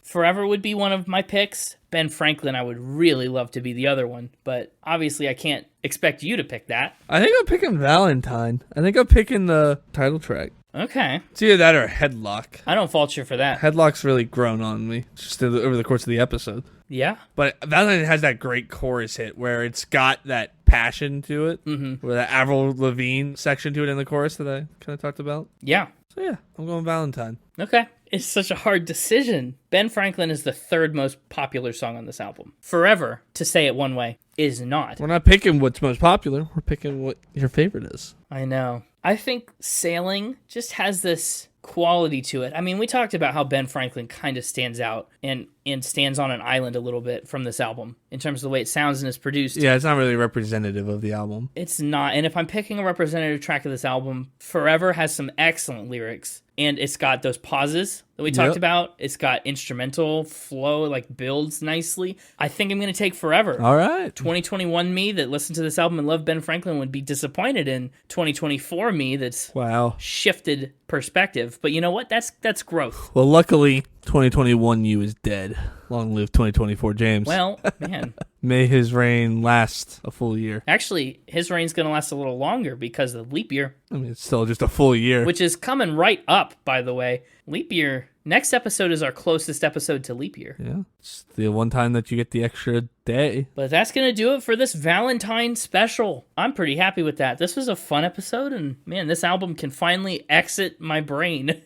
Forever would be one of my picks. Ben Franklin, I would really love to be the other one, but obviously I can't expect you to pick that. I think I'm picking Valentine. I think I'm picking the title track. Okay. It's either that or Headlock. I don't fault you for that. Headlock's really grown on me just over the course of the episode. Yeah? But Valentine has that great chorus hit where it's got that passion to it, where that Avril Lavigne section to it in the chorus that I kind of talked about. Yeah. So yeah, I'm going Valentine. Okay. It's such a hard decision. Ben Franklin is the 3rd most popular song on this album. Forever, to say it one way, is not. We're not picking what's most popular. We're picking what your favorite is. I know. I think Sailing just has this quality to it. I mean, we talked about how Ben Franklin kind of stands out and stands on an island a little bit from this album in terms of the way it sounds and is produced. Yeah, it's not really representative of the album. It's not. And if I'm picking a representative track of this album, Forever has some excellent lyrics. And it's got those pauses that we talked about. It's got instrumental flow, like builds nicely. I think I'm going to take Forever. All right. 2021 me that listened to this album and loved Ben Franklin would be disappointed in 2024 me that's shifted perspective. But you know what? That's growth. Well, luckily, 2021 you is dead. Long live 2024 James. Well, man. May his reign last a full year. Actually, his reign's going to last a little longer because of leap year. I mean, it's still just a full year. Which is coming right up, by the way. Leap year. Next episode is our closest episode to leap year. Yeah. It's the one time that you get the extra day. But that's going to do it for this Valentine special. I'm pretty happy with that. This was a fun episode, and man, this album can finally exit my brain.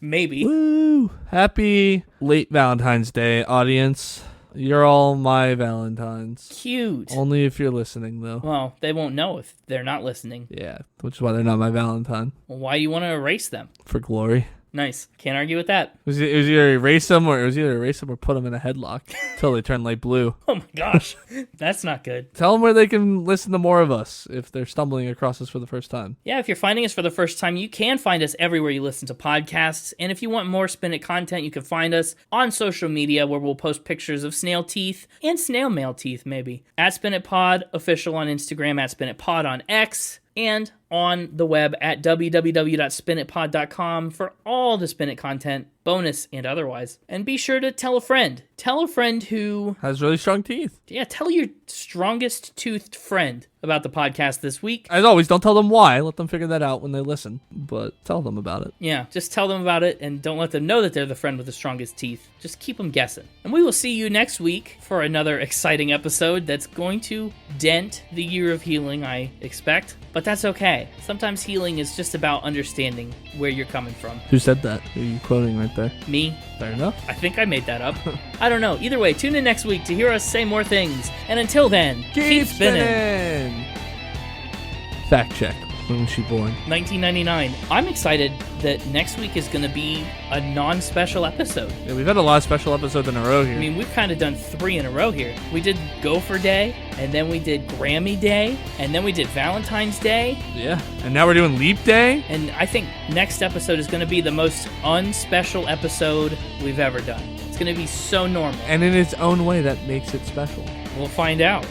Maybe. Woo! Happy late Valentine's Day, audience. You're all my Valentines. Cute. Only if you're listening, though. Well, they won't know if they're not listening. Yeah, which is why they're not my Valentine. Well, why do you want to erase them? For glory. Nice. Can't argue with that. It was either erase them or put them in a headlock until they turn light blue. Oh my gosh. That's not good. Tell them where they can listen to more of us if they're stumbling across us for the first time. Yeah, if you're finding us for the first time, you can find us everywhere you listen to podcasts. And if you want more Spin It content, you can find us on social media where we'll post pictures of snail teeth and snail mail teeth, maybe. At Spin It Pod, official on Instagram, at Spin It Pod on X, and on the web at www.spinitpod.com for all the Spin It content, bonus and otherwise. And be sure to tell a friend. Tell a friend who has really strong teeth. Yeah, tell your strongest toothed friend about the podcast this week. As always, don't tell them why. Let them figure that out when they listen, but tell them about it. Yeah, just tell them about it and don't let them know that they're the friend with the strongest teeth. Just keep them guessing. And we will see you next week for another exciting episode that's going to dent the year of healing, I expect. But that's okay. okay. Sometimes healing is just about understanding where you're coming from. Who said that? Who are you quoting right there? Me. Fair enough. I think I made that up. I don't know. Either way, tune in next week to hear us say more things. And until then, keep spinning. Fact check. When was she born? 1999. I'm excited that next week is going to be a non-special episode. Yeah, we've had a lot of special episodes in a row here. I mean, we've kind of done 3 in a row here. We did Gopher Day, and then we did Grammy Day, and then we did Valentine's Day. Yeah, and now we're doing Leap Day. And I think next episode is going to be the most unspecial episode we've ever done. It's going to be so normal. And in its own way, that makes it special. We'll find out.